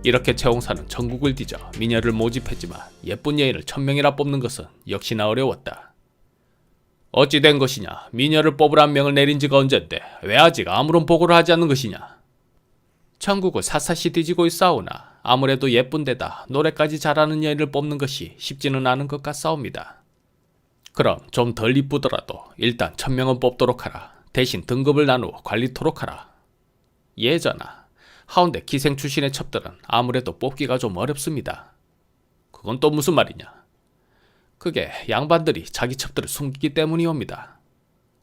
이렇게 채홍사는 전국을 뒤져 미녀를 모집했지만 예쁜 여인을 1000명이나 뽑는 것은 역시나 어려웠다. 어찌 된 것이냐? 미녀를 뽑으란 명을 내린 지가 언젠데 왜 아직 아무런 보고를 하지 않는 것이냐? 전국을 샅샅이 뒤지고 있사오나 아무래도 예쁜 데다 노래까지 잘하는 여인을 뽑는 것이 쉽지는 않은 것 같사옵니다. 그럼 좀 덜 이쁘더라도 일단 1000명은 뽑도록 하라. 대신 등급을 나누어 관리토록 하라. 예전아, 하운데 기생 출신의 첩들은 아무래도 뽑기가 좀 어렵습니다. 그건 또 무슨 말이냐? 그게 양반들이 자기 첩들을 숨기기 때문이옵니다.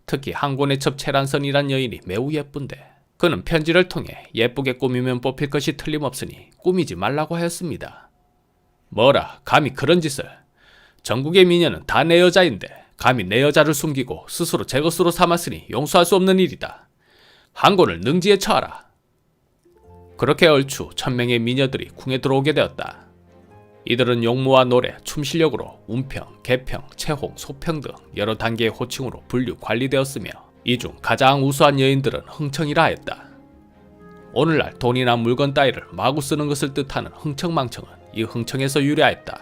특히 항곤의 첩 채란선이란 여인이 매우 예쁜데 그는 편지를 통해 예쁘게 꾸미면 뽑힐 것이 틀림없으니 꾸미지 말라고 하였습니다. 뭐라 감히 그런 짓을. 전국의 미녀는 다 내 여자인데 감히 내 여자를 숨기고 스스로 제 것으로 삼았으니 용서할 수 없는 일이다. 항곤을 능지에 처하라. 그렇게 얼추 1000명의 미녀들이 궁에 들어오게 되었다. 이들은 용모와 노래, 춤 실력으로 운평, 개평, 채홍, 소평 등 여러 단계의 호칭으로 분류 관리되었으며 이 중 가장 우수한 여인들은 흥청이라 하였다. 오늘날 돈이나 물건 따위를 마구 쓰는 것을 뜻하는 흥청망청은 이 흥청에서 유래하였다.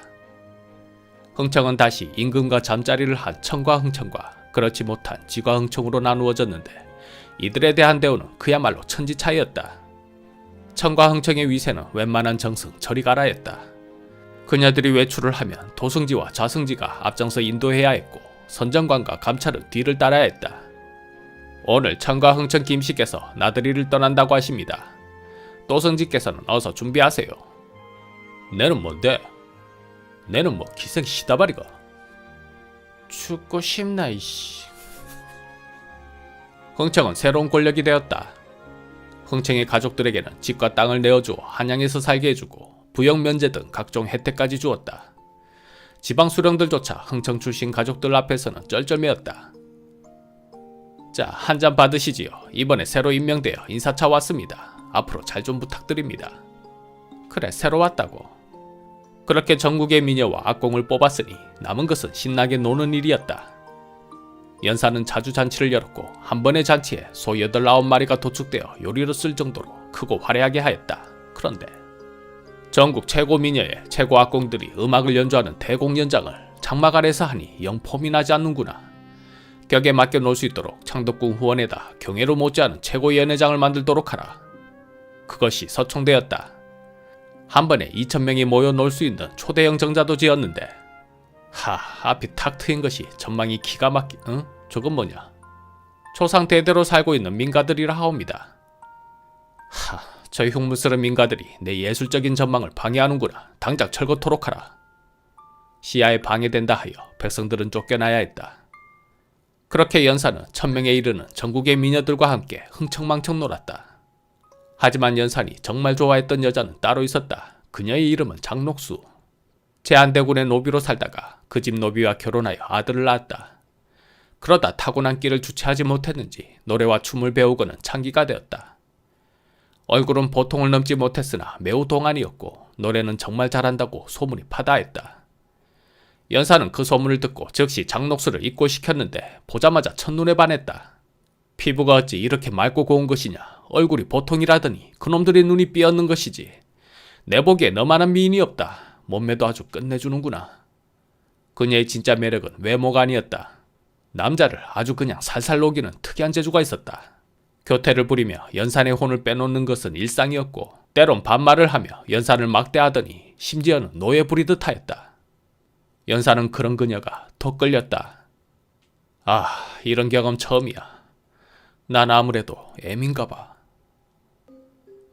흥청은 다시 임금과 잠자리를 한 청과 흥청과 그렇지 못한 지과 흥청으로 나누어졌는데 이들에 대한 대우는 그야말로 천지차이였다. 청과 흥청의 위세는 웬만한 정승 저리 가라 했다. 그녀들이 외출을 하면 도승지와 좌승지가 앞장서 인도해야 했고 선정관과 감찰은 뒤를 따라야 했다. 오늘 청과 흥청 김씨께서 나들이를 떠난다고 하십니다. 도승지께서는 어서 준비하세요. 내는 뭔데? 내는 뭐 기생 시다바리가. 죽고 싶나 이씨. 흥청은 새로운 권력이 되었다. 흥청의 가족들에게는 집과 땅을 내어주어 한양에서 살게 해주고 부역 면제 등 각종 혜택까지 주었다. 지방 수령들조차 흥청 출신 가족들 앞에서는 쩔쩔매었다. 자, 한 잔 받으시지요. 이번에 새로 임명되어 인사차 왔습니다. 앞으로 잘 좀 부탁드립니다. 그래, 새로 왔다고. 그렇게 전국의 미녀와 악공을 뽑았으니 남은 것은 신나게 노는 일이었다. 연사는 자주 잔치를 열었고 한 번의 잔치에 소 8, 9마리가 도축되어 요리로 쓸 정도로 크고 화려하게 하였다. 그런데 전국 최고 미녀의 최고 악공들이 음악을 연주하는 대공연장을 장막 아래서 하니 영 폼이 나지 않는구나. 격에 맞게 놀 수 있도록 창덕궁 후원에다 경애로 못지않은 최고 연회장을 만들도록 하라. 그것이 서총대였다. 한 번에 2000명이 모여 놀 수 있는 초대형 정자도 지었는데 앞이 탁 트인 것이 전망이 기가 막히... 응? 저건 뭐냐? 초상 대대로 살고 있는 민가들이라 하옵니다. 저 흉물스러운 민가들이 내 예술적인 전망을 방해하는구나. 당장 철거토록 하라. 시야에 방해된다 하여 백성들은 쫓겨나야 했다. 그렇게 연사는 1000명에 이르는 전국의 미녀들과 함께 흥청망청 놀았다. 하지만 연산이 정말 좋아했던 여자는 따로 있었다. 그녀의 이름은 장녹수. 제한대군의 노비로 살다가 그 집 노비와 결혼하여 아들을 낳았다. 그러다 타고난 끼를 주체하지 못했는지 노래와 춤을 배우고는 창기가 되었다. 얼굴은 보통을 넘지 못했으나 매우 동안이었고 노래는 정말 잘한다고 소문이 파다했다. 연사는 그 소문을 듣고 즉시 장녹수를 입고시켰는데 보자마자 첫눈에 반했다. 피부가 어찌 이렇게 맑고 고운 것이냐. 얼굴이 보통이라더니 그놈들의 눈이 삐었는 것이지. 내 보기에 너만한 미인이 없다. 몸매도 아주 끝내주는구나. 그녀의 진짜 매력은 외모가 아니었다. 남자를 아주 그냥 살살 녹이는 특이한 재주가 있었다. 교태를 부리며 연산의 혼을 빼놓는 것은 일상이었고 때론 반말을 하며 연산을 막대하더니 심지어는 노예 부리듯 하였다. 연산은 그런 그녀가 더 끌렸다. 아, 이런 경험 처음이야. 난 아무래도 애민가 봐.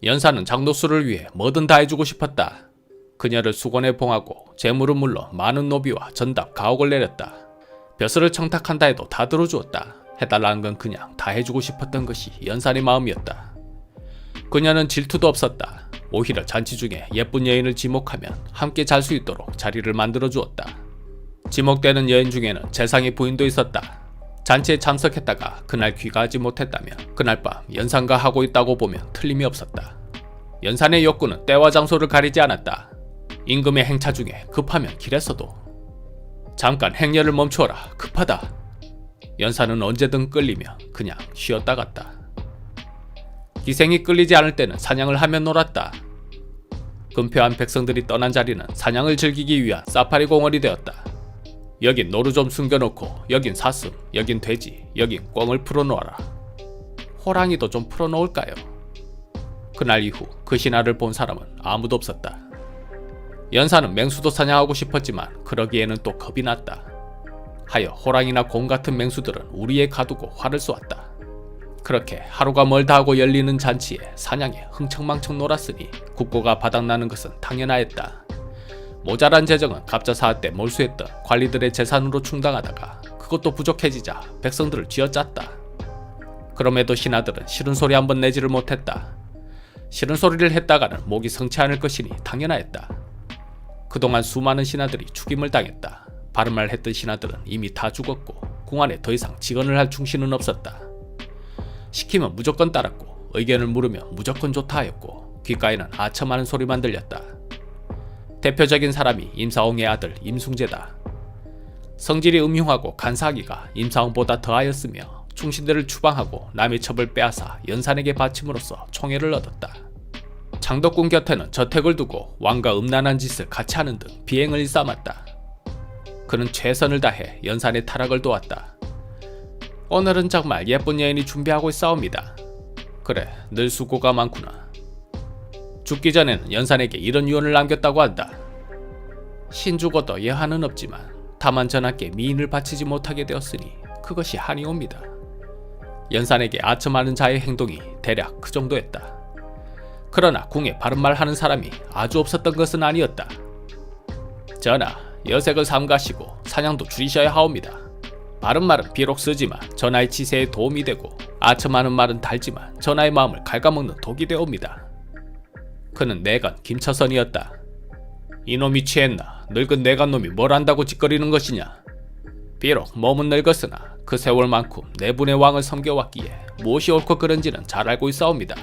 연산은 장녹수를 위해 뭐든 다 해주고 싶었다. 그녀를 수건에 봉하고 재물은 물론 많은 노비와 전답 가옥을 내렸다. 벼슬을 청탁한다 해도 다 들어주었다. 해달라는 건 그냥 다 해주고 싶었던 것이 연산의 마음이었다. 그녀는 질투도 없었다. 오히려 잔치 중에 예쁜 여인을 지목하면 함께 잘 수 있도록 자리를 만들어 주었다. 지목되는 여인 중에는 재상의 부인도 있었다. 잔치에 참석했다가 그날 귀가하지 못했다면 그날 밤 연산과 하고 있다고 보면 틀림이 없었다. 연산의 욕구는 때와 장소를 가리지 않았다. 임금의 행차 중에 급하면 길에서도 잠깐 행렬을 멈추어라. 급하다. 연산은 언제든 끌리며 그냥 쉬었다 갔다. 기생이 끌리지 않을 때는 사냥을 하며 놀았다. 근표한 백성들이 떠난 자리는 사냥을 즐기기 위한 사파리 공원이 되었다. 여긴 노루 좀 숨겨놓고 여긴 사슴, 여긴 돼지, 여긴 꿩을 풀어놓아라. 호랑이도 좀 풀어놓을까요? 그날 이후 그 신하를 본 사람은 아무도 없었다. 연산은 맹수도 사냥하고 싶었지만 그러기에는 또 겁이 났다. 하여 호랑이나 곰 같은 맹수들은 우리에 가두고 활을 쏘았다. 그렇게 하루가 멀다 하고 열리는 잔치에 사냥에 흥청망청 놀았으니 국고가 바닥나는 것은 당연하였다. 모자란 재정은 갑자사화 때 몰수했던 관리들의 재산으로 충당하다가 그것도 부족해지자 백성들을 쥐어짰다. 그럼에도 신하들은 싫은 소리 한번 내지를 못했다. 싫은 소리를 했다가는 목이 성치 않을 것이니 당연하였다. 그동안 수많은 신하들이 죽임을 당했다. 바른 말 했던 신하들은 이미 다 죽었고 궁 안에 더 이상 직언을 할 충신은 없었다. 시키면 무조건 따랐고 의견을 물으면 무조건 좋다 하였고 귓가에는 아첨하는 소리만 들렸다. 대표적인 사람이 임사홍의 아들 임숭재다. 성질이 음흉하고 간사하기가 임사홍보다 더하였으며 충신들을 추방하고 남의 첩을 빼앗아 연산에게 바침으로써 총애를 얻었다. 장덕궁 곁에는 저택을 두고 왕과 음란한 짓을 같이 하는 등 비행을 일삼았다. 그는 최선을 다해 연산의 타락을 도왔다. 오늘은 정말 예쁜 여인이 준비하고 있사옵니다. 그래, 늘 수고가 많구나. 죽기 전에는 연산에게 이런 유언을 남겼다고 한다. 신죽어도 여한은 없지만 다만 전하께 미인을 바치지 못하게 되었으니 그것이 한이 옵니다. 연산에게 아첨하는 자의 행동이 대략 그 정도였다. 그러나 궁에 바른말 하는 사람이 아주 없었던 것은 아니었다. 전하, 여색을 삼가시고 사냥도 줄이셔야 하옵니다. 바른말은 비록 쓰지만 전하의 치세에 도움이 되고 아첨하는 말은 달지만 전하의 마음을 갉아먹는 독이 되옵니다. 그는 내간 김처선이었다. 이놈이 취했나? 늙은 내간놈이 뭘 안다고 짓거리는 것이냐? 비록 몸은 늙었으나 그 세월만큼 내분의 왕을 섬겨왔기에 무엇이 옳고 그른지는 잘 알고 있사옵니다.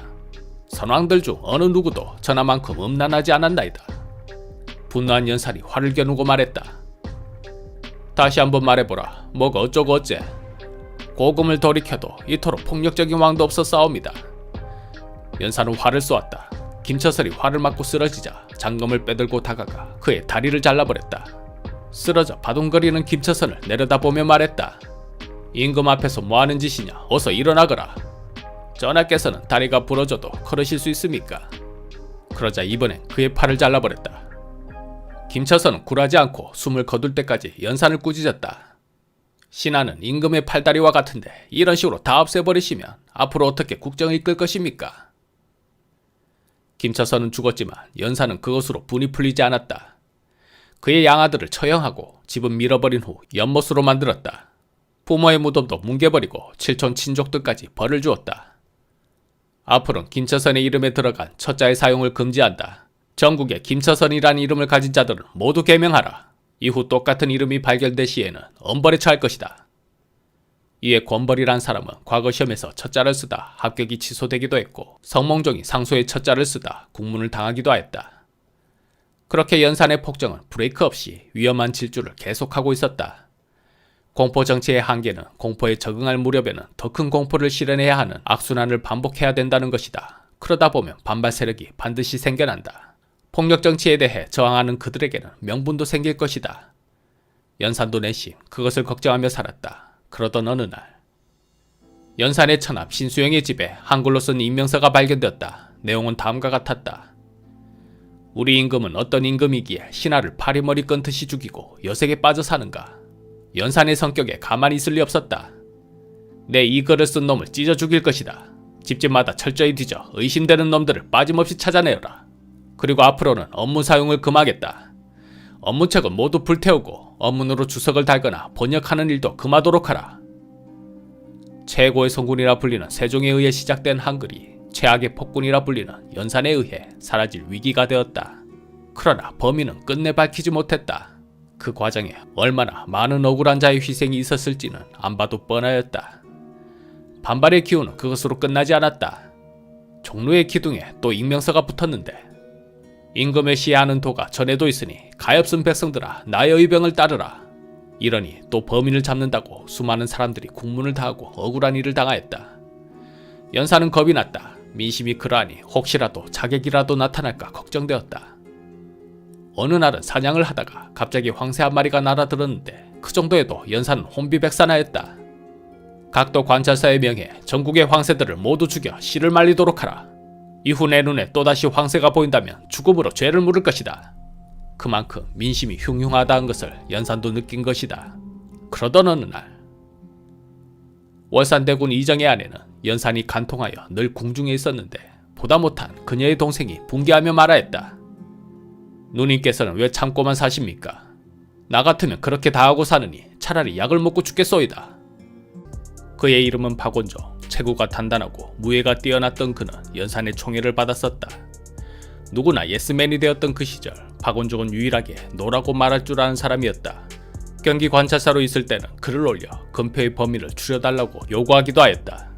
선왕들 중 어느 누구도 전하만큼 음란하지 않았나이다. 분노한 연산이 화를 겨누고 말했다. 다시 한번 말해보라. 뭐가 어쩌고 어째. 고금을 돌이켜도 이토록 폭력적인 왕도 없었사옵니다. 연산은 화를 쏘았다. 김처설이 화를 맞고 쓰러지자 장검을 빼들고 다가가 그의 다리를 잘라버렸다. 쓰러져 바둥거리는 김처선을 내려다보며 말했다. 임금 앞에서 뭐하는 짓이냐. 어서 일어나거라. 전하께서는 다리가 부러져도 걸으실 수 있습니까? 그러자 이번엔 그의 팔을 잘라버렸다. 김처선은 굴하지 않고 숨을 거둘 때까지 연산을 꾸짖었다. 신하는 임금의 팔다리와 같은데 이런 식으로 다 없애버리시면 앞으로 어떻게 국정을 이끌 것입니까? 김처선은 죽었지만 연산은 그것으로 분이 풀리지 않았다. 그의 양아들을 처형하고 집은 밀어버린 후 연못으로 만들었다. 부모의 무덤도 뭉개버리고 칠촌 친족들까지 벌을 주었다. 앞으로는 김처선의 이름에 들어간 처자의 사용을 금지한다. 전국에 김처선이라는 이름을 가진 자들은 모두 개명하라. 이후 똑같은 이름이 발견될 시에는 엄벌에 처할 것이다. 이에 권벌이란 사람은 과거 시험에서 첫자를 쓰다 합격이 취소되기도 했고 성몽종이 상소에 첫자를 쓰다 국문을 당하기도 하였다. 그렇게 연산의 폭정은 브레이크 없이 위험한 질주를 계속하고 있었다. 공포 정치의 한계는 공포에 적응할 무렵에는 더 큰 공포를 실현해야 하는 악순환을 반복해야 된다는 것이다. 그러다 보면 반발 세력이 반드시 생겨난다. 폭력 정치에 대해 저항하는 그들에게는 명분도 생길 것이다. 연산도 내심 그것을 걱정하며 살았다. 그러던 어느 날 연산의 처남 신수영의 집에 한글로 쓴 임명서가 발견되었다. 내용은 다음과 같았다. 우리 임금은 어떤 임금이기에 신하를 파리머리 끊듯이 죽이고 여색에 빠져 사는가. 연산의 성격에 가만히 있을 리 없었다. 내 이 글을 쓴 놈을 찢어 죽일 것이다. 집집마다 철저히 뒤져 의심되는 놈들을 빠짐없이 찾아내어라. 그리고 앞으로는 업무 사용을 금하겠다. 업무책은 모두 불태우고 업문으로 주석을 달거나 번역하는 일도 금하도록 하라. 최고의 성군이라 불리는 세종에 의해 시작된 한글이 최악의 폭군이라 불리는 연산에 의해 사라질 위기가 되었다. 그러나 범인은 끝내 밝히지 못했다. 그 과정에 얼마나 많은 억울한 자의 희생이 있었을지는 안 봐도 뻔하였다. 반발의 기운은 그것으로 끝나지 않았다. 종로의 기둥에 또 익명서가 붙었는데 임금의 시해하는 도가 전에도 있으니 가엾은 백성들아 나의 의병을 따르라. 이러니 또 범인을 잡는다고 수많은 사람들이 국문을 다하고 억울한 일을 당하였다. 연산은 겁이 났다. 민심이 그러하니 혹시라도 자객이라도 나타날까 걱정되었다. 어느 날은 사냥을 하다가 갑자기 황새 한 마리가 날아들었는데 그 정도에도 연산은 혼비백산하였다. 각도 관찰사에 명해 전국의 황새들을 모두 죽여 씨를 말리도록 하라. 이후 내 눈에 또다시 황새가 보인다면 죽음으로 죄를 물을 것이다. 그만큼 민심이 흉흉하다는 것을 연산도 느낀 것이다. 그러던 어느 날 월산대군 이정의 아내는 연산이 간통하여 늘 궁중에 있었는데 보다 못한 그녀의 동생이 분개하며 말하였다. 누님께서는 왜 참고만 사십니까? 나 같으면 그렇게 다하고 사느니 차라리 약을 먹고 죽겠소이다. 그의 이름은 박원조. 체구가 단단하고 무예가 뛰어났던 그는 연산의 총애를 받았었다. 누구나 예스맨이 되었던 그 시절 박원종은 유일하게 노라고 말할 줄 아는 사람이었다. 경기 관찰사로 있을 때는 글을 올려 금표의 범인을 추려달라고 요구하기도 하였다.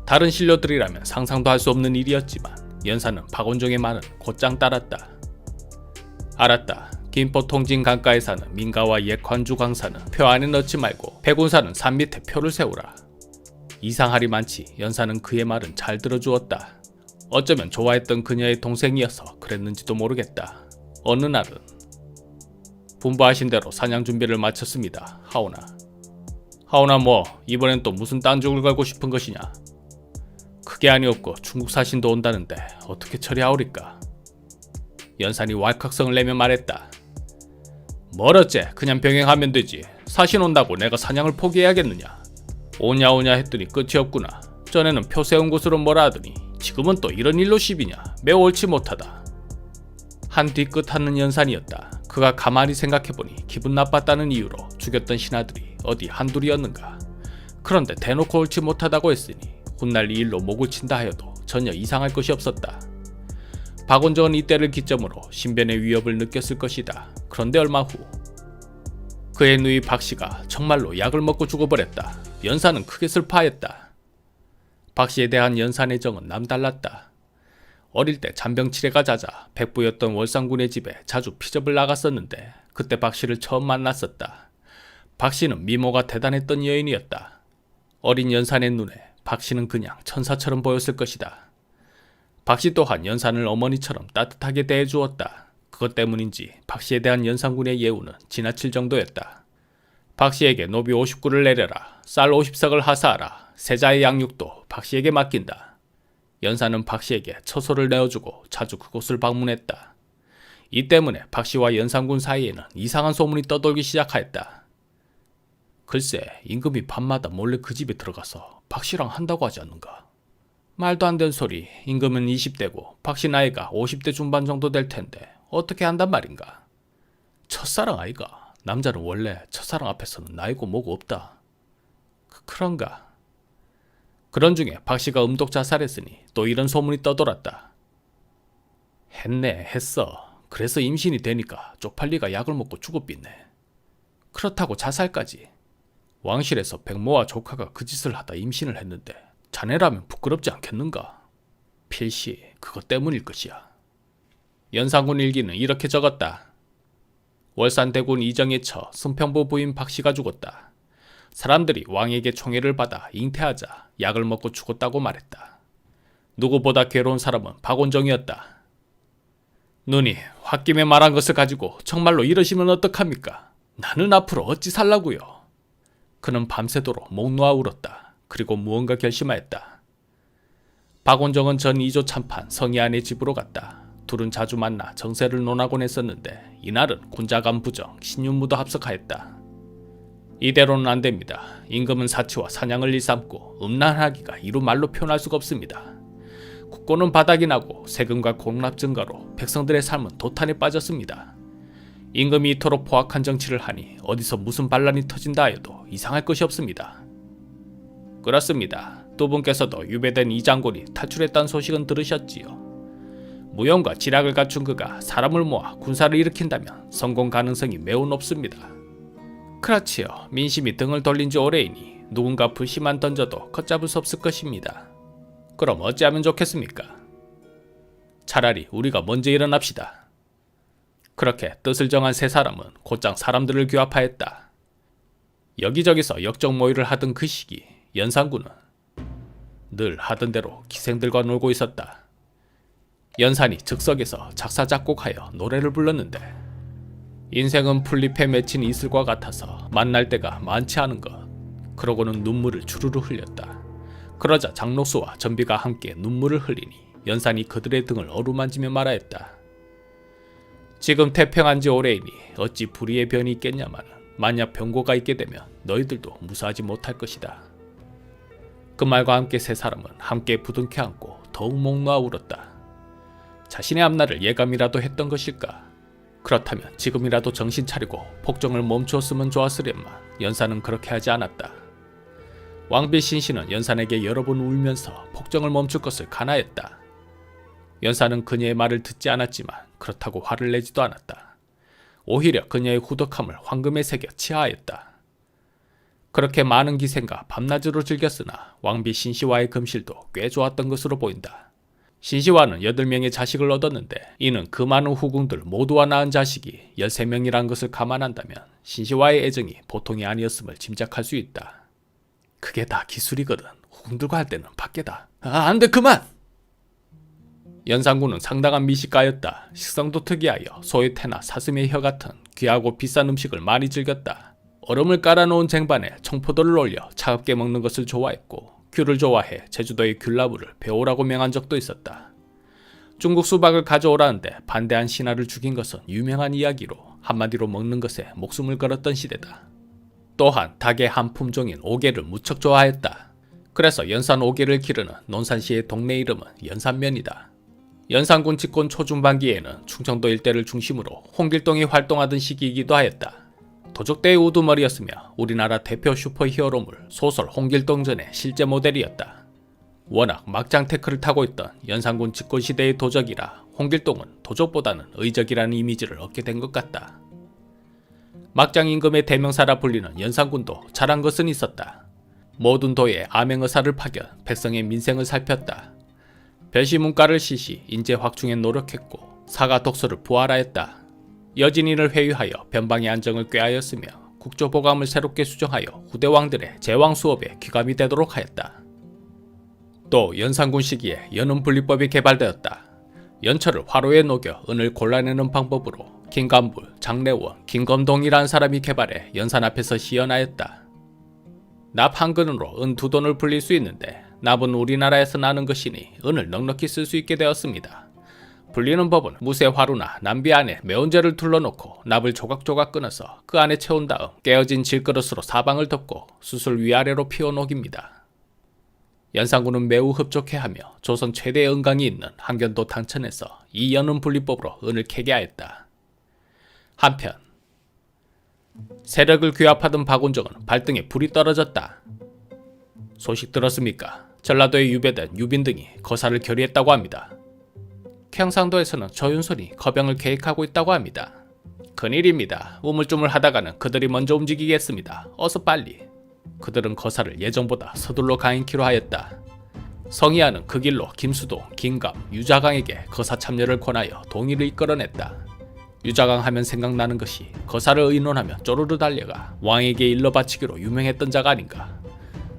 다른 신료들이라면 상상도 할 수 없는 일이었지만 연산은 박원종의 말은 곧장 따랐다. 알았다. 김포 통진 강가에 사는 민가와 옛 관주 강사는 표 안에 넣지 말고 백운사는 산 밑에 표를 세우라. 이상할이 많지 연산은 그의 말은 잘 들어주었다. 어쩌면 좋아했던 그녀의 동생이어서 그랬는지도 모르겠다. 어느 날은 분부하신 대로 사냥 준비를 마쳤습니다. 하오나 뭐 이번엔 또 무슨 딴죽을 걸고 싶은 것이냐. 그게 아니었고 중국 사신도 온다는데 어떻게 처리하오리까. 연산이 왈칵성을 내며 말했다. 뭘 어째 그냥 병행하면 되지. 사신 온다고 내가 사냥을 포기해야겠느냐. 오냐 했더니 끝이 없구나. 전에는 표 세운 곳으로 뭐라 하더니 지금은 또 이런 일로 시비냐. 매우 옳지 못하다. 한 뒤끝 하는 연산이었다. 그가 가만히 생각해보니 기분 나빴다는 이유로 죽였던 신하들이 어디 한둘이었는가. 그런데 대놓고 옳지 못하다고 했으니 훗날 이 일로 목을 친다 하여도 전혀 이상할 것이 없었다. 박원종은 이때를 기점으로 신변의 위협을 느꼈을 것이다. 그런데 얼마 후 그의 누이 박씨가 정말로 약을 먹고 죽어버렸다. 연산은 크게 슬퍼하였다. 박씨에 대한 연산의 정은 남달랐다. 어릴 때 잔병치레가 잦아 백부였던 월산군의 집에 자주 피접을 나갔었는데 그때 박씨를 처음 만났었다. 박씨는 미모가 대단했던 여인이었다. 어린 연산의 눈에 박씨는 그냥 천사처럼 보였을 것이다. 박씨 또한 연산을 어머니처럼 따뜻하게 대해주었다. 그것 때문인지 박씨에 대한 연산군의 예우는 지나칠 정도였다. 박씨에게 노비 50구를 내려라. 쌀 50석을 하사하라. 세자의 양육도 박씨에게 맡긴다. 연산은 박씨에게 처소를 내어주고 자주 그곳을 방문했다. 이 때문에 박씨와 연산군 사이에는 이상한 소문이 떠돌기 시작하였다. 글쎄 임금이 밤마다 몰래 그 집에 들어가서 박씨랑 한다고 하지 않는가. 말도 안 되는 소리. 임금은 20대고 박씨 나이가 50대 중반 정도 될 텐데 어떻게 한단 말인가. 첫사랑 아이가. 남자는 원래 첫사랑 앞에서는 나이고 뭐고 없다. 그런가. 그런 중에 박씨가 음독 자살했으니 또 이런 소문이 떠돌았다. 했어. 그래서 임신이 되니까 쪽팔리가 약을 먹고 죽어빛네. 그렇다고 자살까지. 왕실에서 백모와 조카가 그 짓을 하다 임신을 했는데 자네라면 부끄럽지 않겠는가? 필시 그것 때문일 것이야. 연산군 일기는 이렇게 적었다. 월산대군 이정에 처 승평부 부인 박씨가 죽었다. 사람들이 왕에게 총애를 받아 잉태하자 약을 먹고 죽었다고 말했다. 누구보다 괴로운 사람은 박원종이었다. 누니, 홧김에 말한 것을 가지고 정말로 이러시면 어떡합니까? 나는 앞으로 어찌 살라고요? 그는 밤새도록 목 놓아 울었다. 그리고 무언가 결심하였다. 박원종은 전 2조 참판 성희안의 집으로 갔다. 둘은 자주 만나 정세를 논하곤 했었는데 이날은 군자간 부정, 신윤무도 합석하였다. 이대로는 안 됩니다. 임금은 사치와 사냥을 일삼고 음란하기가 이루 말로 표현할 수가 없습니다. 국고는 바닥이 나고 세금과 공납 증가로 백성들의 삶은 도탄에 빠졌습니다. 임금이 이토록 포악한 정치를 하니 어디서 무슨 반란이 터진다 해도 이상할 것이 없습니다. 그렇습니다. 두 분께서도 유배된 이 장군이 탈출했다는 소식은 들으셨지요. 무용과 지략을 갖춘 그가 사람을 모아 군사를 일으킨다면 성공 가능성이 매우 높습니다. 그렇지요. 민심이 등을 돌린 지 오래이니 누군가 불씨만 던져도 걷잡을 수 없을 것입니다. 그럼 어찌하면 좋겠습니까? 차라리 우리가 먼저 일어납시다. 그렇게 뜻을 정한 세 사람은 곧장 사람들을 규합하였다. 여기저기서 역적 모의를 하던 그 시기 연산군은 늘 하던 대로 기생들과 놀고 있었다. 연산이 즉석에서 작사작곡하여 노래를 불렀는데 인생은 풀잎에 맺힌 이슬과 같아서 만날 때가 많지 않은 것. 그러고는 눈물을 주르르 흘렸다. 그러자 장록수와 전비가 함께 눈물을 흘리니 연산이 그들의 등을 어루만지며 말하였다. 지금 태평한 지 오래이니 어찌 불의의 변이 있겠냐마는 만약 병고가 있게 되면 너희들도 무사하지 못할 것이다. 그 말과 함께 세 사람은 함께 부둥켜 안고 더욱 목 놓아 울었다. 자신의 앞날을 예감이라도 했던 것일까? 그렇다면 지금이라도 정신 차리고 폭정을 멈추었으면 좋았으련만 연산은 그렇게 하지 않았다. 왕비 신씨는 연산에게 여러 번 울면서 폭정을 멈출 것을 간하였다. 연산은 그녀의 말을 듣지 않았지만 그렇다고 화를 내지도 않았다. 오히려 그녀의 후덕함을 황금에 새겨 치하하였다. 그렇게 많은 기생과 밤낮으로 즐겼으나 왕비 신씨와의 금실도 꽤 좋았던 것으로 보인다. 신씨와는 8명의 자식을 얻었는데 이는 그 많은 후궁들 모두와 낳은 자식이 13명이란 것을 감안한다면 신씨와의 애정이 보통이 아니었음을 짐작할 수 있다. 그게 다 기술이거든. 후궁들과 할 때는 밖에다. 안 돼, 그만! 연산군은 상당한 미식가였다. 식성도 특이하여 소의 태나 사슴의 혀 같은 귀하고 비싼 음식을 많이 즐겼다. 얼음을 깔아놓은 쟁반에 청포도를 올려 차갑게 먹는 것을 좋아했고 귤을 좋아해 제주도의 귤나무를 배오라고 명한 적도 있었다. 중국 수박을 가져오라는데 반대한 신하를 죽인 것은 유명한 이야기로 한마디로 먹는 것에 목숨을 걸었던 시대다. 또한 닭의 한 품종인 오게를 무척 좋아했다. 그래서 연산 오게를 기르는 논산시의 동네 이름은 연산면이다. 연산군 집권 초중반기에는 충청도 일대를 중심으로 홍길동이 활동하던 시기이기도 하였다. 도적대의 우두머리였으며 우리나라 대표 슈퍼히어로물 소설 홍길동전의 실제 모델이었다. 워낙 막장 태클을 타고 있던 연산군 집권 시대의 도적이라 홍길동은 도적보다는 의적이라는 이미지를 얻게 된 것 같다. 막장 임금의 대명사라 불리는 연산군도 잘한 것은 있었다. 모든 도에 암행의사를 파견, 백성의 민생을 살폈다. 별시문과를 시시, 인재 확충에 노력했고 사가 독서를 부활하였다. 여진인을 회유하여 변방의 안정을 꾀하였으며 국조보감을 새롭게 수정하여 후대 왕들의 제왕 수업에 귀감이 되도록 하였다. 또 연산군 시기에 연은분리법이 개발되었다. 연철을 화로에 녹여 은을 골라내는 방법으로 김감불, 장래원, 김검동이라는 사람이 개발해 연산 앞에서 시연하였다. 납 한 근으로 은 2돈을 불릴 수 있는데 납은 우리나라에서 나는 것이니 은을 넉넉히 쓸 수 있게 되었습니다. 불리는 법은 무쇠 화루나 남비 안에 매운재를 둘러놓고 납을 조각조각 끊어서 그 안에 채운 다음 깨어진 질그릇으로 사방을 덮고 수술 위아래로 피워 녹입니다. 연산군은 매우 흡족해하며 조선 최대의 은강이 있는 한견도 당천에서 이 연은 분리법으로 은을 캐게 하였다. 한편 세력을 규합하던 박원종은 발등에 불이 떨어졌다. 소식 들었습니까? 전라도에 유배된 유빈 등이 거사를 결의했다고 합니다. 경상도에서는 조윤선이 거병을 계획하고 있다고 합니다. 큰일입니다. 우물쭈물 하다가는 그들이 먼저 움직이겠습니다. 어서 빨리. 그들은 거사를 예정보다 서둘러 강행키로 하였다. 성희아는 그 길로 김수동, 김감, 유자강에게 거사 참여를 권하여 동의를 이끌어냈다. 유자강 하면 생각나는 것이 거사를 의논하며 쪼르르 달려가 왕에게 일러 바치기로 유명했던 자가 아닌가.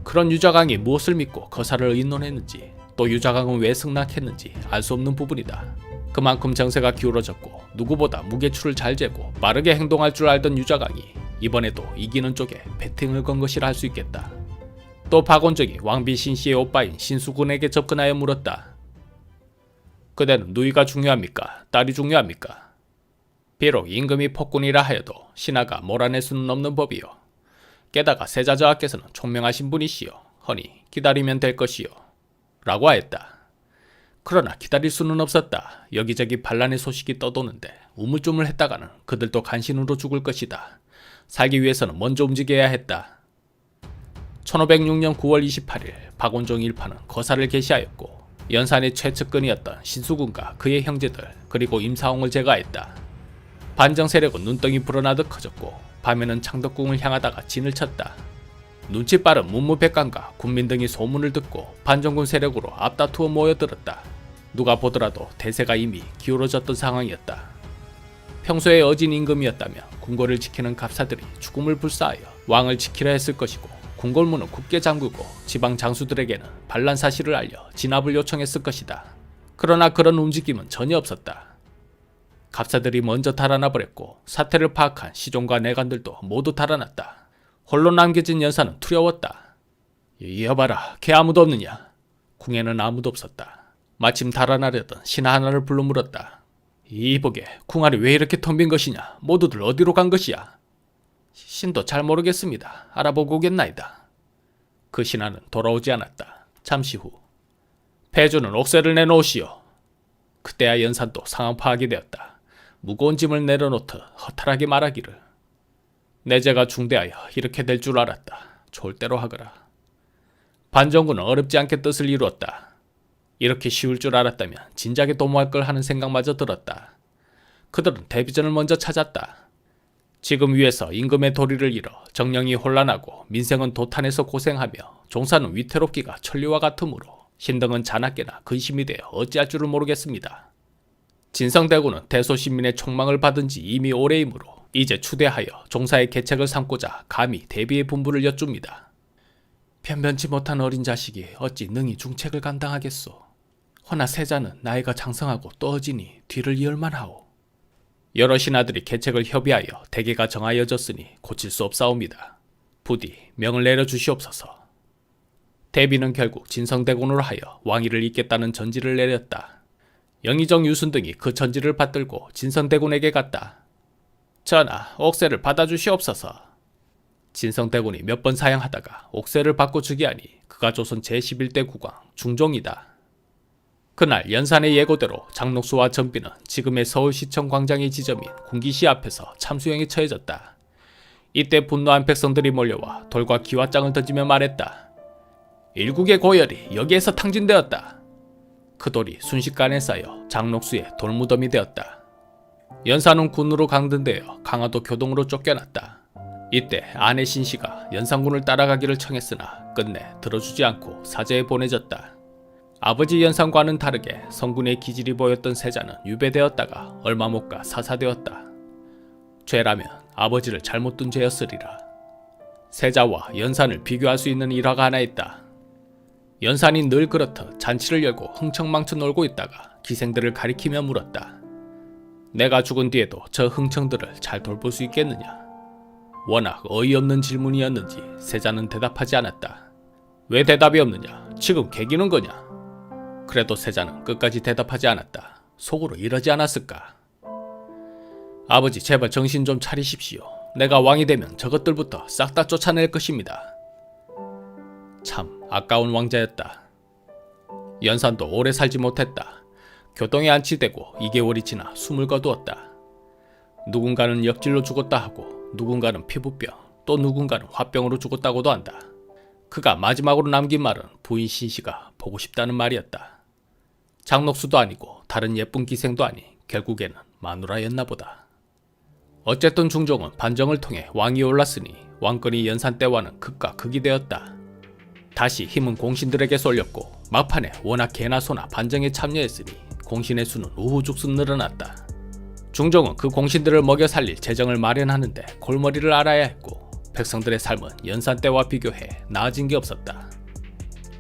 그런 유자강이 무엇을 믿고 거사를 의논했는지, 또 유자강은 왜 승낙했는지 알 수 없는 부분이다. 그만큼 정세가 기울어졌고 누구보다 무게추를 잘 재고 빠르게 행동할 줄 알던 유자강이 이번에도 이기는 쪽에 배팅을 건 것이라 할 수 있겠다. 또 박원정이 왕비 신씨의 오빠인 신수군에게 접근하여 물었다. 그대는 누이가 중요합니까? 딸이 중요합니까? 비록 임금이 폭군이라 하여도 신하가 몰아낼 수는 없는 법이요. 게다가 세자저하께서는 총명하신 분이시여. 허니 기다리면 될 것이요. 라고 하였다. 그러나 기다릴 수는 없었다. 여기저기 반란의 소식이 떠도는데 우물쭈물했다가는 그들도 간신으로 죽을 것이다. 살기 위해서는 먼저 움직여야 했다. 1506년 9월 28일 박원종 일파는 거사를 개시하였고 연산의 최측근이었던 신수군과 그의 형제들 그리고 임사홍을 제거했다. 반정 세력은 눈덩이 불어나듯 커졌고 밤에는 창덕궁을 향하다가 진을 쳤다. 눈치 빠른 문무백관과 군민 등이 소문을 듣고 반정군 세력으로 앞다투어 모여들었다. 누가 보더라도 대세가 이미 기울어졌던 상황이었다. 평소에 어진 임금이었다면 궁궐을 지키는 갑사들이 죽음을 불사하여 왕을 지키려 했을 것이고 궁궐문은 굳게 잠그고 지방 장수들에게는 반란 사실을 알려 진압을 요청했을 것이다. 그러나 그런 움직임은 전혀 없었다. 갑사들이 먼저 달아나 버렸고 사태를 파악한 시종과 내관들도 모두 달아났다. 홀로 남겨진 연사는 두려웠다. 여봐라, 걔 아무도 없느냐? 궁에는 아무도 없었다. 마침 달아나려던 신하 하나를 불러 물었다. 이보게, 궁알이 왜 이렇게 텅 빈 것이냐? 모두들 어디로 간 것이야? 신도 잘 모르겠습니다. 알아보고 오겠나이다. 그 신하는 돌아오지 않았다. 잠시 후 패주는 옥새를 내놓으시오. 그때야 연산도 상황 파악이 되었다. 무거운 짐을 내려놓듯 허탈하게 말하기를. 내 죄가 중대하여 이렇게 될 줄 알았다. 졸대로 하거라. 반정군은 어렵지 않게 뜻을 이루었다. 이렇게 쉬울 줄 알았다면 진작에 도모할 걸 하는 생각마저 들었다. 그들은 대비전을 먼저 찾았다. 지금 위에서 임금의 도리를 잃어 정령이 혼란하고 민생은 도탄에서 고생하며 종사는 위태롭기가 천리와 같으므로 신등은 자나깨나 근심이 되어 어찌할 줄을 모르겠습니다. 진성대군은 대소신민의 촉망을 받은 지 이미 오래이므로 이제 추대하여 종사의 계책을 삼고자 감히 대비의 분부를 여쭙니다. 변변치 못한 어린 자식이 어찌 능히 중책을 감당하겠소. 허나 세자는 나이가 장성하고 또 어지니 뒤를 이을 만하오. 여러 신하들이 계책을 협의하여 대계가 정하여졌으니 고칠 수 없사옵니다. 부디 명을 내려주시옵소서. 대비는 결국 진성대군으로 하여 왕위를 잇겠다는 전지를 내렸다. 영의정 유순 등이 그 전지를 받들고 진성대군에게 갔다. 전하, 옥새를 받아주시옵소서. 진성대군이 몇 번 사양하다가 옥새를 받고 즉위하니 그가 조선 제11대 국왕 중종이다. 그날 연산의 예고대로 장록수와 전비는 지금의 서울시청 광장의 지점인 군기시 앞에서 참수형에 처해졌다. 이때 분노한 백성들이 몰려와 돌과 기와장을 던지며 말했다. 일국의 고열이 여기에서 탕진되었다. 그 돌이 순식간에 쌓여 장록수의 돌무덤이 되었다. 연산은 군으로 강등되어 강화도 교동으로 쫓겨났다. 이때 아내 신씨가 연산군을 따라가기를 청했으나 끝내 들어주지 않고 사제에 보내졌다. 아버지 연산과는 다르게 성군의 기질이 보였던 세자는 유배되었다가 얼마 못 가 사사되었다. 죄라면 아버지를 잘못 둔 죄였으리라. 세자와 연산을 비교할 수 있는 일화가 하나 있다. 연산이 늘 그렇듯 잔치를 열고 흥청망청 놀고 있다가 기생들을 가리키며 물었다. 내가 죽은 뒤에도 저 흥청들을 잘 돌볼 수 있겠느냐? 워낙 어이없는 질문이었는지 세자는 대답하지 않았다. 왜 대답이 없느냐? 지금 개기는 거냐? 그래도 세자는 끝까지 대답하지 않았다. 속으로 이러지 않았을까? 아버지 제발 정신 좀 차리십시오. 내가 왕이 되면 저것들부터 싹 다 쫓아낼 것입니다. 참 아까운 왕자였다. 연산도 오래 살지 못했다. 교동에 안치되고 2개월이 지나 숨을 거두었다. 누군가는 역질로 죽었다 하고 누군가는 피부병, 또 누군가는 화병으로 죽었다고도 한다. 그가 마지막으로 남긴 말은 부인 신씨가 보고 싶다는 말이었다. 장녹수도 아니고 다른 예쁜 기생도 아니 결국에는 마누라였나 보다. 어쨌든 중종은 반정을 통해 왕이 올랐으니 왕권이 연산 때와는 극과 극이 되었다. 다시 힘은 공신들에게 쏠렸고 막판에 워낙 개나 소나 반정에 참여했으니 공신의 수는 우후죽순 늘어났다. 중종은 그 공신들을 먹여 살릴 재정을 마련하는데 골머리를 알아야 했고 백성들의 삶은 연산 때와 비교해 나아진 게 없었다.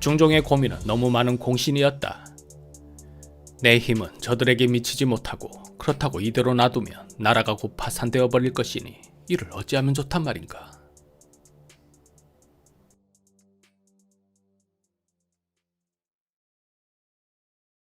중종의 고민은 너무 많은 공신이었다. 내 힘은 저들에게 미치지 못하고 그렇다고 이대로 놔두면 나라가 곧 파산되어 버릴 것이니 이를 어찌하면 좋단 말인가.